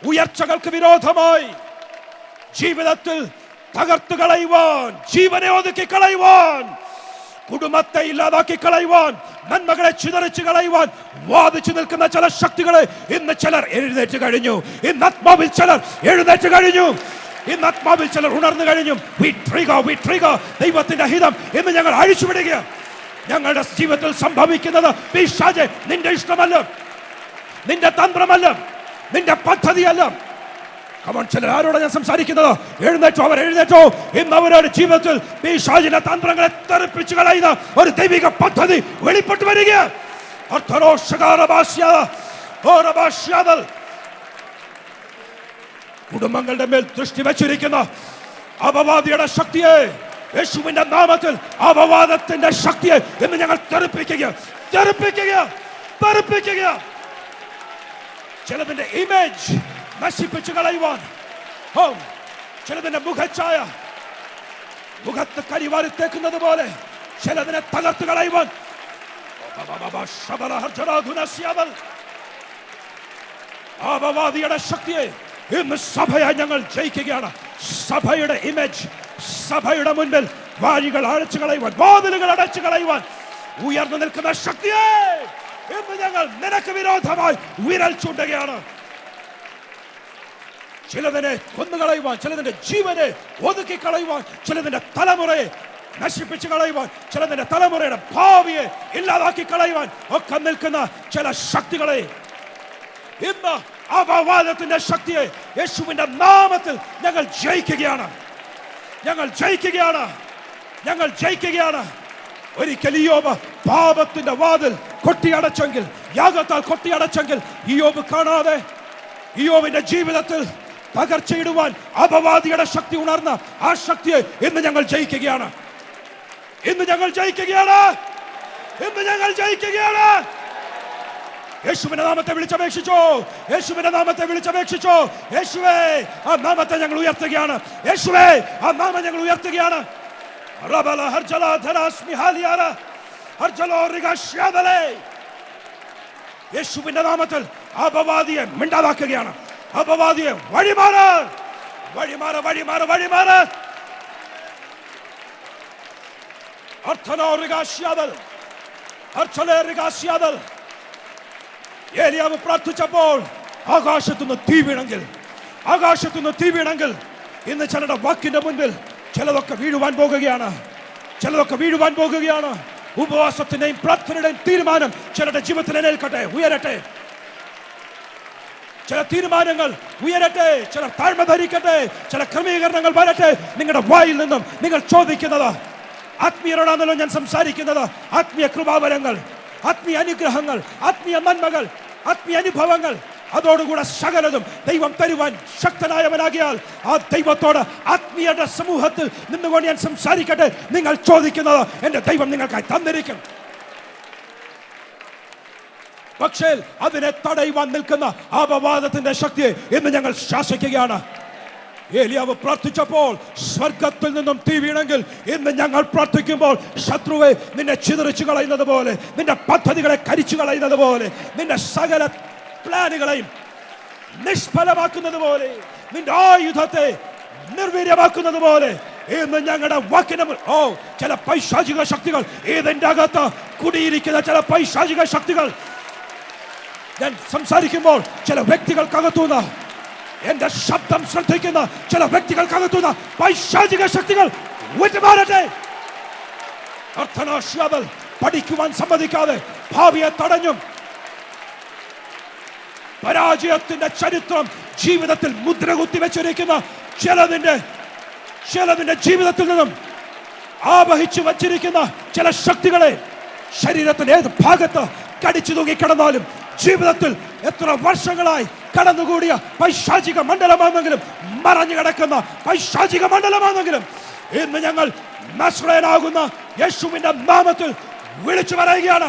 ഉയർച്ചകൾക്ക് വിരോധമായി, ജീവിതത്തിൽ തകർത്തു കളയുവാൻ, ജീവനെ ഒതുക്കി കളയുവാൻ, കുടുംബത്തെ ഇല്ലാതാക്കി കളയുവാൻ, നന്മകളെ ചിതറിച്ചു കളയുവാൻ വാദിച്ചു നിൽക്കുന്ന ചില ശക്തികളെ ഇന്ന് ചിലർ എഴുന്നേറ്റ് കഴിഞ്ഞു. ഇന്ന് ആത്മാവിൽ ചിലർ എഴുന്നേറ്റ് കഴിഞ്ഞു. ഇന്ന് ആത്മാവിൽ ചിലർ ഉണർന്നു കഴിഞ്ഞു. ദൈവത്തിന്റെ ഹിതം ഇന്ന് ഞങ്ങൾ അഴിച്ചുവിടുക. ഞങ്ങളുടെ ജീവിതത്തിൽ സംഭവിക്കുന്നത് പിശാചേ, നിന്റെ ഇഷ്ടമല്ല, നിന്റെ തന്ത്രമല്ല, നിന്റെ പദ്ധതിയല്ല. കമോൺ, ചിലർ ആരോടെ ഞാൻ സംസാരിക്കുന്നത്? എഴുന്നേറ്റോ, അവർ എഴുന്നേറ്റോ. ഇന്ന് അവരുടെ ജീവിതത്തിൽ പിശാചിന്റെ തന്ത്രങ്ങളെ തെറിപ്പിച്ചു കളയുന്ന ഒരു ദൈവിക പദ്ധതി വെളിപ്പെട്ടു വരിക. കുടുംബങ്ങളുടെ മേൽ ദൃഷ്ടി വെച്ചിരിക്കുന്ന അപവാദിയുടെ ശക്തിയെ യേശുവിന്റെ നാമത്തിൽ, അപവാദത്തിന്റെ ശക്തിയെ ഇന്ന് ഞങ്ങൾ തെറിപ്പിക്കുക, തെറിപ്പിക്കുക, തെറിപ്പിക്കുക. ചിലതിന്റെ ഇമേജ് നശിപ്പിച്ചു കളയുവാൻ, ചിലതിന്റെ മുഖച്ഛായ മുഖത്ത് കരിവാരി തേക്കുന്നത് പോലെ ചിലതിനെ തകർത്ത് കളയുവാൻ അപവാദിയുടെ ശക്തിയെ ഇന്ന് സഭയായി ഞങ്ങൾ ജയിക്കുകയാണ്. സഭയുടെ ഇമേജ്, സഭയുടെ മുൻപിൽ വാരികൾ അടച്ചു കളയുവാൻ, വാതിലുകൾ അടച്ചു കളയുവാൻ ഉയർന്നു നിൽക്കുന്ന ശക്തിയെ ഇന്ന് ഞങ്ങൾ നിനക്ക് വിരോധമായി വിരൽ ചൂണ്ടുകയാണ്. ചിലതിനെ കൊന്നുകളയുവാൻ, ചിലതിന്റെ ജീവനെ ഒതുക്കി കളയുവാൻ, ചിലതിന്റെ തലമുറയെ നശിപ്പിച്ചു കളയുവാൻ, ചിലതിന്റെ തലമുറയുടെ ഭാവിയെ ഇല്ലാതാക്കി കളയുവാൻ ഒക്കെ നിൽക്കുന്ന ചില ശക്തികളെ ഇന്ന് അപവാദത്തിന്റെ ശക്തിയെ യേശുവിന്റെ നാമത്തിൽ ഞങ്ങൾ ജയിക്കുകയാണ്. ഞങ്ങൾ ജയിക്കുകയാണ്. ഞങ്ങൾ ജയിക്കുകയാണ്. ഒരിക്കൽ ഇയ്യോബ് പാപത്തിന്റെ വാതിൽ കൊട്ടിയടച്ചെങ്കിൽ, യാഗത്താൽ കൊട്ടിയടച്ചെങ്കിൽ, ഇയ്യോബ് കാണാതെ ഇയ്യോബിന്റെ ജീവിതത്തിൽ പകർച്ചയിടുവാൻ അപവാദിയുടെ ശക്തി ഉണർന്ന ആ ശക്തിയെ ഇന്ന് ഞങ്ങൾ ജയിക്കുകയാണ്. ഇന്ന് ഞങ്ങൾ ജയിക്കുകയാണ്. ഇന്ന് ഞങ്ങൾ ജയിക്കുകയാണ്. യേശുവിന്റെ നാമത്തെ വിളിച്ചപേക്ഷിച്ചോ, യേശുവിന്റെ നാമത്തെ വിളിച്ചപേക്ഷിച്ചോ. യേശുവേ, ആ നാമത്തെ ഞങ്ങൾ ഉയർത്തുകയാണ്. യേശുവേ, ആ നാമം ഞങ്ങൾ ഉയർത്തുകയാണ്. യേശുവിന്റെ നാമത്തിൽ അപവാദിയെ മിണ്ടാതാക്കുകയാണ്. അപവാദിയെ വഴിമാറ്, വഴിമാറ്, വഴിമാറ്, വഴിമാറ്. ഏലിയാവ് പ്രാർത്ഥിച്ചപ്പോൾ ആകാശത്തുനിന്ന് തീ വീണെങ്കിൽ, ആകാശത്തുനിന്ന് തീ വീണെങ്കിൽ ഇന്ന് ചിലരുടെ വാക്കിന്റെ മുൻപിൽ ചിലതൊക്കെ വീഴുവാൻ പോകുകയാണ്. ചിലതൊക്കെ വീഴുവാൻ പോകുകയാണ്. ഉപവാസത്തിന്റെയും പ്രാർത്ഥനയുടെയും തീരുമാനം ചിലരുടെ ജീവിതത്തിൽ നിലനിൽക്കട്ടെ, ഉയരട്ടെ. ചില തീരുമാനങ്ങൾ ഉയരട്ടെ, ചില താഴ്മ ധരിക്കട്ടെ, ചില ക്രമീകരണങ്ങൾ വരട്ടെ. നിങ്ങളുടെ വായിൽ നിന്നും നിങ്ങൾ ചോദിക്കുന്നത്, ആത്മീയരോടാണല്ലോ ഞാൻ സംസാരിക്കുന്നത്, ആത്മീയ കൃപാവരങ്ങൾ, ആത്മീയ അനുഗ്രഹങ്ങൾ, ആത്മീയ നന്മകൾ, ആത്മീയ അനുഭവങ്ങൾ, അതോടുകൂടെ സകലതും ദൈവം തരുവാൻ ശക്തനായവനാകിയാൽ ആ ദൈവത്തോട് ആത്മീയരുടെ സമൂഹത്തിൽ നിന്നുകൊണ്ട് ഞാൻ സംസാരിക്കട്ടെ. നിങ്ങൾ ചോദിക്കുന്നത് എന്റെ ദൈവം നിങ്ങൾക്കായി തന്നിരിക്കും. പക്ഷേ അതിനെ തടയുവാൻ നിൽക്കുന്ന അപവാദത്തിന്റെ ശക്തിയെ ഇന്ന് ഞങ്ങൾ ശാസിക്കുകയാണ്. ഏലിയാവ് പ്രാർത്ഥിച്ചപ്പോൾ സ്വർഗത്തിൽ നിന്നും തീ വീണെങ്കിൽ ഇന്ന് ഞങ്ങൾ പ്രാർത്ഥിക്കുമ്പോൾ ശത്രുവെ നിന്നെ ചിതറിച്ചു കളയുന്നത് പോലെ, നിന്റെ പദ്ധതികളെ കരിച്ചു കളയുന്നത് പോലെ, നിന്റെ സകല പ്ലാനുകളെയും നിഷ്ഫലമാക്കുന്നത് പോലെ, നിന്റെ ആയുധത്തെ നിർവീര്യമാക്കുന്നത് പോലെ ഇന്ന് ഞങ്ങളുടെ വാക്കിന് ചില പൈശാചിക ശക്തികൾ, ഇതിന്റെ അകത്ത് കുടിയിരിക്കുന്ന ചില പൈശാചിക ശക്തികൾ, ഞാൻ സംസാരിക്കുമ്പോൾ ചില വ്യക്തികൾക്കകത്തുനിന്ന്, എന്റെ ശബ്ദം ശ്രദ്ധിക്കുന്ന ചില വ്യക്തികൾക്കകത്തുന്ന പൈശാചിക ശക്തികൾ വിട്ടുമാറട്ടെ. പഠിക്കുവാൻ സമ്മതിക്കാതെ ഭാവിയെ തടഞ്ഞും പരാജയത്തിന്റെ ചരിത്രം ജീവിതത്തിൽ മുദ്രകുത്തി വെച്ചിരിക്കുന്ന ചിലതിന്റെ ജീവിതത്തിൽ നിന്നും ആവഹിച്ചു വച്ചിരിക്കുന്ന ചില ശക്തികളെ ശരീരത്തിന്റെ ഏത് ഭാഗത്ത് കടിച്ചു തൂങ്ങിക്കിടന്നാലും ജീവിതത്തിൽ എത്ര വർഷങ്ങളായി കടന്നുകൂടിയ പൈശാചിക മണ്ഡലമാണെങ്കിലും, മറഞ്ഞു കിടക്കുന്ന പൈശാചിക മണ്ഡലമാണെങ്കിലും ഇന്ന് ഞങ്ങൾ നസ്രയനാകുന്ന യേശുവിന്റെ നാമത്തിൽ വിളിച്ചു പറയുകയാണ്,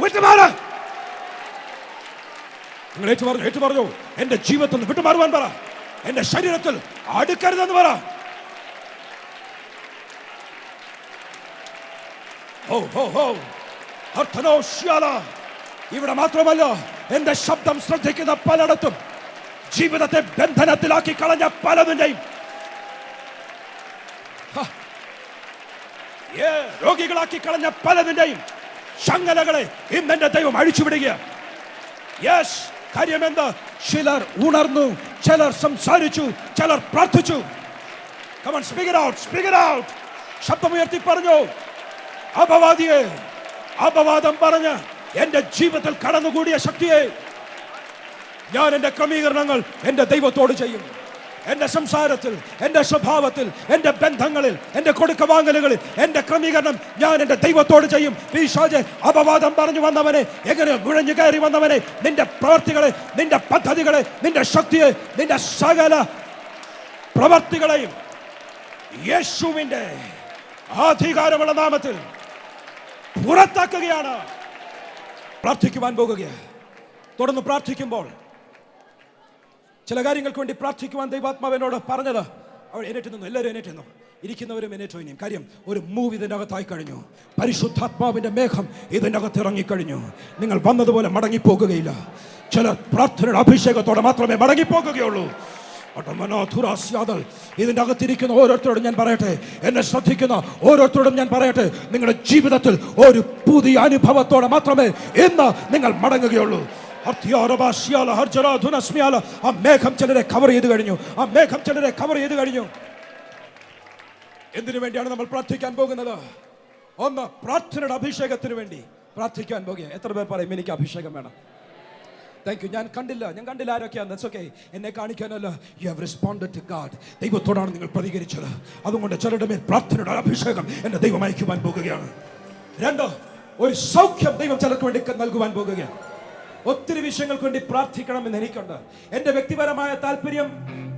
വിട്ടുമാറ്. നിങ്ങൾ ഏറ്റു പറഞ്ഞു, എന്റെ ജീവിതത്തിൽ നിന്ന് വിട്ടുമാറുവാൻ പറ, എന്റെ ശരീരത്തിൽ അടുക്കരുതെന്ന് പറ. ഇവിടെ മാത്രമല്ല, എന്റെ ശബ്ദം ശ്രദ്ധിക്കുന്ന പലയിടത്തും ജീവിതത്തെ ബന്ധനത്തിലാക്കി കളഞ്ഞ പലതിന്റെയും, രോഗികളാക്കി കളഞ്ഞ പലതിന്റെയും ചങ്ങലകളെ ഇന്ന് എന്റെ ദൈവം അഴിച്ചുവിടുക. യെസ്, കാര്യമെന്ത്? ചിലർ ഉണർന്നു, ചിലർ സംസാരിച്ചു, ചിലർ പ്രാർത്ഥിച്ചു. Come on, speak it out, speak it out. ശബ്ദമുയർത്തി പറഞ്ഞു, അപവാദിയെ, അപവാദം പറഞ്ഞ് എന്റെ ജീവിതത്തിൽ കടന്നുകൂടിയ ശക്തിയെ ഞാൻ എന്റെ ക്രമീകരണങ്ങൾ എന്റെ ദൈവത്തോട് ചെയ്യും. എന്റെ സംസാരത്തിൽ, എന്റെ സ്വഭാവത്തിൽ, എന്റെ ബന്ധങ്ങളിൽ, എന്റെ കൊടുക്കവാങ്ങലുകളിൽ എന്റെ ക്രമീകരണം ഞാൻ എന്റെ ദൈവത്തോട് ചെയ്യും. പിശാചേ, അപവാദം പറഞ്ഞു വന്നവനെ, എങ്ങനെ നുഴഞ്ഞു കയറി വന്നവനെ, നിന്റെ പ്രവർത്തികളെ, നിന്റെ പദ്ധതികളെ, നിന്റെ ശക്തിയെ, നിന്റെ സകല പ്രവർത്തികളെയും യേശുവിന്റെ അധികാരമുള്ള നാമത്തിൽ പുറത്താക്കുകയാണ്. പ്രാർത്ഥിക്കുവാൻ പോകുകയാണ്. തുടർന്ന് പ്രാർത്ഥിക്കുമ്പോൾ ചില കാര്യങ്ങൾക്ക് വേണ്ടി പ്രാർത്ഥിക്കുവാൻ ദൈവാത്മാവിനോട് പറഞ്ഞത്, അവൾ എണീറ്റ് നിന്നു. എല്ലാവരും എണീറ്റ് നിന്നു. ഇരിക്കുന്നവരും എണീറ്റു. ഇനിയും കാര്യം, ഒരു മൂവ് ഇതിൻ്റെ അകത്തായി കഴിഞ്ഞു. പരിശുദ്ധാത്മാവിന്റെ മേഘം ഇതിൻ്റെ അകത്ത് ഇറങ്ങിക്കഴിഞ്ഞു. നിങ്ങൾ വന്നതുപോലെ മടങ്ങിപ്പോകുകയില്ല. ചിലർ പ്രാർത്ഥനയുടെ അഭിഷേകത്തോടെ മാത്രമേ മടങ്ങിപ്പോകുകയുള്ളൂ. ഇതിന്റെ അകത്തിരിക്കുന്ന ഓരോരുത്തരോടും ഞാൻ പറയട്ടെ, എന്നെ ശ്രദ്ധിക്കുന്ന ഓരോരുത്തരോടും ഞാൻ പറയട്ടെ, നിങ്ങളുടെ ജീവിതത്തിൽ ഒരു പുതിയ അനുഭവത്തോടെ മാത്രമേ ഇന്ന് നിങ്ങൾ മടങ്ങുകയുള്ളൂ. ആ മേഘം ചിലരെ കവർ ചെയ്ത് കഴിഞ്ഞു. ആ മേഘം ചിലരെ കവർ ചെയ്ത് കഴിഞ്ഞു. എന്തിനു വേണ്ടിയാണ് നമ്മൾ പ്രാർത്ഥിക്കാൻ പോകുന്നത്? ഒന്ന്, പ്രാർത്ഥനയുടെ അഭിഷേകത്തിന് വേണ്ടി പ്രാർത്ഥിക്കാൻ പോകുക. എത്ര പേർ പറയും എനിക്ക് അഭിഷേകം വേണം? Thank you. ഞാൻ കണ്ടില്ല ആരൊക്കെയാണ്. That's okay. എന്നെ കാണിക്കാനല്ല. You have responded to God. ദൈവത്തോടാണ് നിങ്ങൾ പ്രതികരിച്ചത്. അതുകൊണ്ട് ചിലരുടെ മേൽ പ്രാർത്ഥനയുടെ അഭിഷേകം എന്റെ ദൈവം അയക്കുവാൻ പോകുകയാണ്. രണ്ട്, ഒരു സൗഖ്യം ദൈവം ചിലർക്ക് വേണ്ടി നൽകുവാൻ പോകുകയാണ്. ഒത്തിരി വിഷയങ്ങൾക്ക് വേണ്ടി പ്രാർത്ഥിക്കണമെന്ന് എനിക്കുണ്ട്. എന്റെ വ്യക്തിപരമായ താല്പര്യം,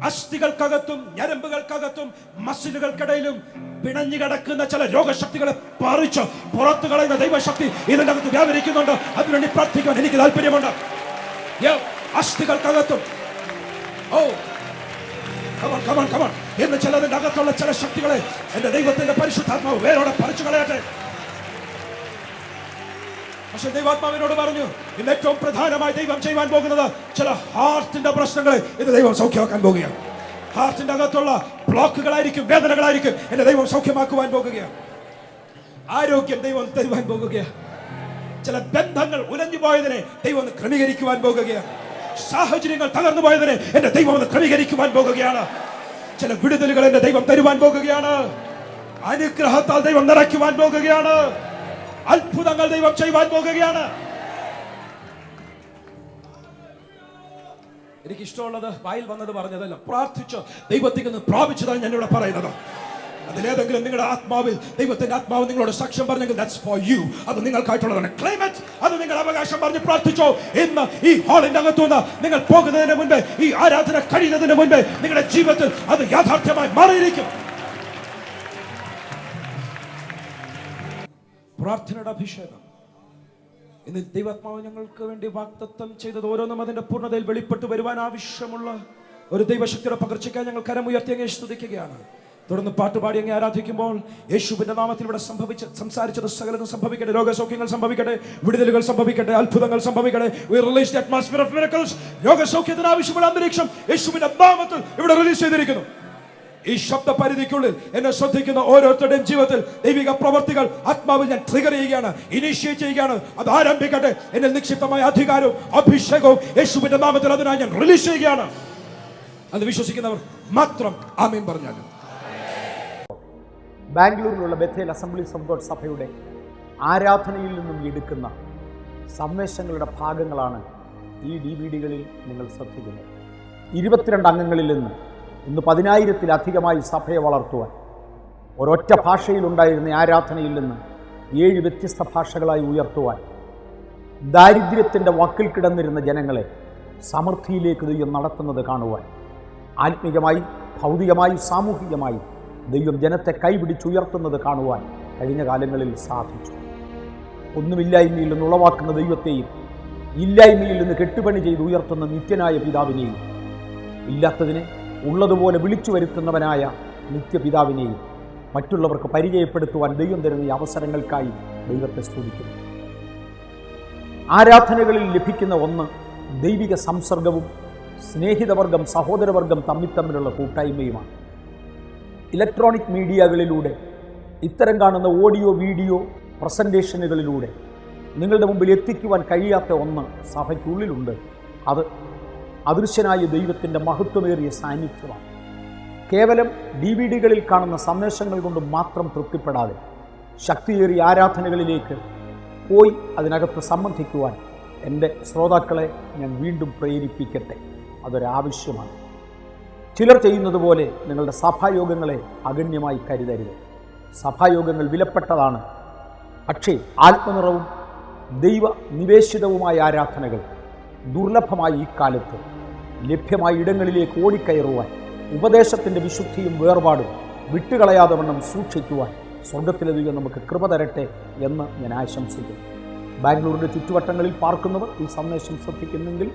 അസ്ഥികൾക്കകത്തും ഞരമ്പുകൾക്കകത്തും മസിലുകൾക്കിടയിലും പിണഞ്ഞു കിടക്കുന്ന ചില രോഗശക്തികളെ പറിച്ച് പുറത്തു കളയുന്ന ദൈവശക്തി ഇതിന്റെ അകത്ത് വ്യാപരിക്കുന്നുണ്ട്. അതിനുവേണ്ടി പ്രാർത്ഥിക്കാൻ എനിക്ക് താല്പര്യമുണ്ട്. അസ്ഥികൾക്കകത്തും എന്ന് ചിലതിന്റെ അകത്തുള്ള ചില ശക്തികളെ എന്റെ ദൈവത്തിന്റെ പരിശുദ്ധാത്മാവ് വേരോടെ പറിച്ചു കളയട്ടെ. പക്ഷെ ദൈവാത്മാവിനോട് പറഞ്ഞു, ഇന്ന് ഏറ്റവും പ്രധാനമായി ദൈവം ചെയ്യുവാൻ പോകുന്നത് ചില ഹാർട്ടിന്റെ പ്രശ്നങ്ങളെ ഇത് ദൈവം സൗഖ്യമാക്കാൻ പോകുകയാണ്. ഹാർട്ടിന്റെ അകത്തുള്ള ബ്ലോക്കുകളായിരിക്കും, വേദനകളായിരിക്കും എന്റെ ദൈവം സൗഖ്യമാക്കുവാൻ പോകുകയാണ്. ആരോഗ്യം ദൈവം തരുവാൻ പോകുകയാണ്. ചില ബന്ധങ്ങൾ ഉലഞ്ഞു പോയതിനെ ദൈവം ഒന്ന് ക്രമീകരിക്കുവാൻ പോകുകയാണ്. സാഹചര്യങ്ങൾ തകർന്നു പോയതിനെ എന്റെ ദൈവം ഒന്ന് ക്രമീകരിക്കുവാൻ പോകുകയാണ്. ചില വിടുതലുകൾ എന്റെ ദൈവം തരുവാൻ പോകുകയാണ്. അനുഗ്രഹത്താൽ ദൈവം നിറയ്ക്കുവാൻ പോകുകയാണ്. അത്ഭുതങ്ങൾ ദൈവം ചെയ്യുവാൻ പോകുകയാണ്. എനിക്ക് ഇഷ്ടമുള്ളത് വായിൽ വന്നത് പറഞ്ഞതല്ല, പ്രാർത്ഥിച്ച് ദൈവത്തിൽ നിന്ന് പ്രാപിച്ചതാണ് ഞാൻ ഇവിടെ പറയുന്നത്. അതിലേതെങ്കിലും നിങ്ങളുടെ ആത്മാവിൽ ദൈവത്തിന്റെ ആത്മാവ് നിങ്ങളോട് സാക്ഷ്യം പറഞ്ഞെങ്കിൽ ദാറ്റ്സ് ഫോർ യു. അത് നിങ്ങൾക്കായിട്ടുള്ളതാണ്. Claim it. അത് നിങ്ങൾ അവകാശം പറഞ്ഞ് പ്രാർത്ഥിച്ചോ. ഇന്ന് ഈ ഹാളിന്റെ അകത്തുനിന്ന് നിങ്ങൾ പോകുന്നതിന് മുൻപേ, ഈ ആരാധന കഴിയുന്നതിന് മുൻപേ നിങ്ങളുടെ ജീവിതത്തിൽ അത് യാഥാർത്ഥ്യമായി മാറിയിരിക്കും. പ്രാർത്ഥനയുടെ അഭിഷേകം ഇന്ന് ദൈവാത്മാവ് ഞങ്ങൾക്ക് വേണ്ടി വാഗ്ദത്തം ചെയ്തത് ഓരോന്നും അതിന്റെ പൂർണ്ണതയിൽ വെളിപ്പെട്ട് വരുവാൻ ആവശ്യമുള്ള ഒരു ദൈവശക്തിയുടെ പകർച്ചയ്ക്കായി ഞങ്ങൾ കരമുയർത്തി അങ്ങേ സ്തുതിക്കുകയാണ്. തുടർന്ന് പാട്ടുപാടി അങ്ങേ ആരാധിക്കുമ്പോൾ യേശുവിന്റെ നാമത്തിൽ ഇവിടെ സംസാരിച്ചത് സകലതും സംഭവിക്കട്ടെ. രോഗസൗഖ്യങ്ങൾ സംഭവിക്കട്ടെ, വിടുതലുകൾ സംഭവിക്കട്ടെ, അത്ഭുതങ്ങൾ സംഭവിക്കട്ടെ. We release the atmosphere of miracles. രോഗസൗഖ്യത്തിന് ആവശ്യമുള്ള അന്തരീക്ഷം യേശുവിന്റെ നാമത്തിൽ ഇവിടെ റിലീസ് ചെയ്തിരിക്കുന്നു. ഈ ശബ്ദ പരിധിക്കുള്ളിൽ എന്നെ ശ്രദ്ധിക്കുന്ന ഓരോരുത്തരുടെയും ജീവിതത്തിൽ ദൈവിക പ്രവർത്തികൾ ആത്മാവിൽ ഞാൻ ട്രിഗർ ചെയ്യുകയാണ്, ഇനീഷ്യേറ്റ് ചെയ്യുകയാണ്. അത് ആരംഭിക്കട്ടെ. എന്നിൽ നിക്ഷിപ്തമായ അധികാരവും അഭിഷേകവും യേശുവിന്റെ നാമത്തിൽ അതിനായി ഞാൻ റിലീസ് ചെയ്യുകയാണ്. അത് വിശ്വസിക്കുന്നവർ മാത്രം ആമേൻ പറഞ്ഞാലും. ബാംഗ്ലൂരിലുള്ള ബഥേൽ അസംബ്ലീസ് ഓഫ് ഗോഡ് സഭയുടെ ആരാധനയിൽ നിന്നും എടുക്കുന്ന സന്ദേശങ്ങളുടെ ഭാഗങ്ങളാണ് ഈ DVD-കളിൽ നിങ്ങൾ ശ്രദ്ധിക്കുന്നത്. 22 അംഗങ്ങളിൽ നിന്ന് ഇന്ന് 10,000-ലധികമായി സഭയെ വളർത്തുവാൻ ഒരൊറ്റ ഭാഷയിലുണ്ടായിരുന്ന ആരാധനയിൽ നിന്ന് 7 വ്യത്യസ്ത ഭാഷകളായി ഉയർത്തുവാൻ, ദാരിദ്ര്യത്തിൻ്റെ വക്കിൽ കിടന്നിരുന്ന ജനങ്ങളെ സമൃദ്ധിയിലേക്ക് ദൈവം നടത്തുന്നത് കാണുവാൻ, ആത്മീയമായി, ഭൗതികമായി, സാമൂഹികമായി ദൈവം ജനത്തെ കൈപിടിച്ചുയർത്തുന്നത് കാണുവാൻ കഴിഞ്ഞ കാലങ്ങളിൽ സാധിച്ചു. ഒന്നുമില്ലായ്മയിൽ നിന്ന് ഉളവാക്കുന്ന ദൈവത്തെയും ഇല്ലായ്മയിൽ നിന്ന് കെട്ടുപണി ചെയ്ത് ഉയർത്തുന്ന നിത്യനായ പിതാവിനെയും, ഇല്ലാത്തതിനെ ഉള്ളതുപോലെ വിളിച്ചു വരുത്തുന്നവനായ നിത്യപിതാവിനെയും മറ്റുള്ളവർക്ക് പരിചയപ്പെടുത്തുവാൻ ദൈവം തരുന്ന ഈ അവസരങ്ങൾക്കായി ദൈവത്തെ സ്തുതിക്കുന്നു. ആരാധനകളിൽ ലഭിക്കുന്ന ഒന്ന് ദൈവിക സംസർഗവും സ്നേഹിതവർഗം, സഹോദരവർഗം തമ്മിലുള്ള കൂട്ടായ്മയുമാണ്. ഇലക്ട്രോണിക് മീഡിയകളിലൂടെ, ഇത്തരം കാണുന്ന ഓഡിയോ വീഡിയോ പ്രസൻറ്റേഷനുകളിലൂടെ നിങ്ങളുടെ മുമ്പിൽ എത്തിക്കുവാൻ കഴിയാത്ത ഒന്ന് സഭയ്ക്കുള്ളിലുണ്ട്. അത് അദൃശ്യനായ ദൈവത്തിൻ്റെ മഹത്വമേറിയ സാന്നിധ്യമാണ്. കേവലം DVD-കളിൽ കാണുന്ന സന്ദേശങ്ങൾ കൊണ്ട് മാത്രം തൃപ്തിപ്പെടാതെ ശക്തിയേറിയ ആരാധനകളിലേക്ക് പോയി അതിനകത്ത് സംബന്ധിക്കുവാൻ എൻ്റെ ശ്രോതാക്കളെ ഞാൻ വീണ്ടും പ്രേരിപ്പിക്കട്ടെ. അതൊരാവശ്യമാണ്. ചിലർ ചെയ്യുന്നത് പോലെ നിങ്ങളുടെ സഭായോഗങ്ങളെ അഗണ്യമായി കരുതരുത്. സഭായോഗങ്ങൾ വിലപ്പെട്ടതാണ്. പക്ഷേ ആത്മനിറവും ദൈവ നിവേശിതവുമായ ആരാധനകൾ ദുർലഭമായ ഈ കാലത്ത് ലഭ്യമായ ഇടങ്ങളിലേക്ക് ഓടിക്കയറുവാൻ, ഉപദേശത്തിൻ്റെ വിശുദ്ധിയും വേർപാടും വിട്ടുകളയാതെ വണ്ണം സൂക്ഷിക്കുവാൻ സ്വർഗത്തിലെ ദൈവം നമുക്ക് കൃപ തരട്ടെ എന്ന് ഞാൻ ആശംസിക്കുന്നു. ബാംഗ്ലൂരിൻ്റെ ചുറ്റുവട്ടങ്ങളിൽ പാർക്കുന്നവർ ഈ സന്ദേശം ശ്രദ്ധിക്കുന്നെങ്കിൽ,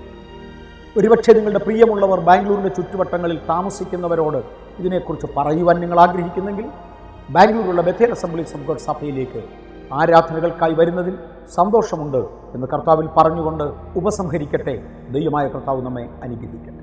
ഒരുപക്ഷെ നിങ്ങളുടെ പ്രിയമുള്ളവർ ബാംഗ്ലൂരിൻ്റെ ചുറ്റുവട്ടങ്ങളിൽ താമസിക്കുന്നവരോട് ഇതിനെക്കുറിച്ച് പറയുവാൻ നിങ്ങൾ ആഗ്രഹിക്കുന്നെങ്കിൽ, ബാംഗ്ലൂരിലുള്ള ബഥേൽ അസംബ്ലീസ് ഓഫ് ഗോഡ് സഭയിലേക്ക് ആരാധനകൾക്കായി വരുന്നതിൽ സന്തോഷമുണ്ട് എന്ന് കർത്താവിൽ പറഞ്ഞുകൊണ്ട് ഉപസംഹരിക്കട്ടെ. ദൈവമായ കർത്താവ് നമ്മെ അനുഗ്രഹിക്കട്ടെ.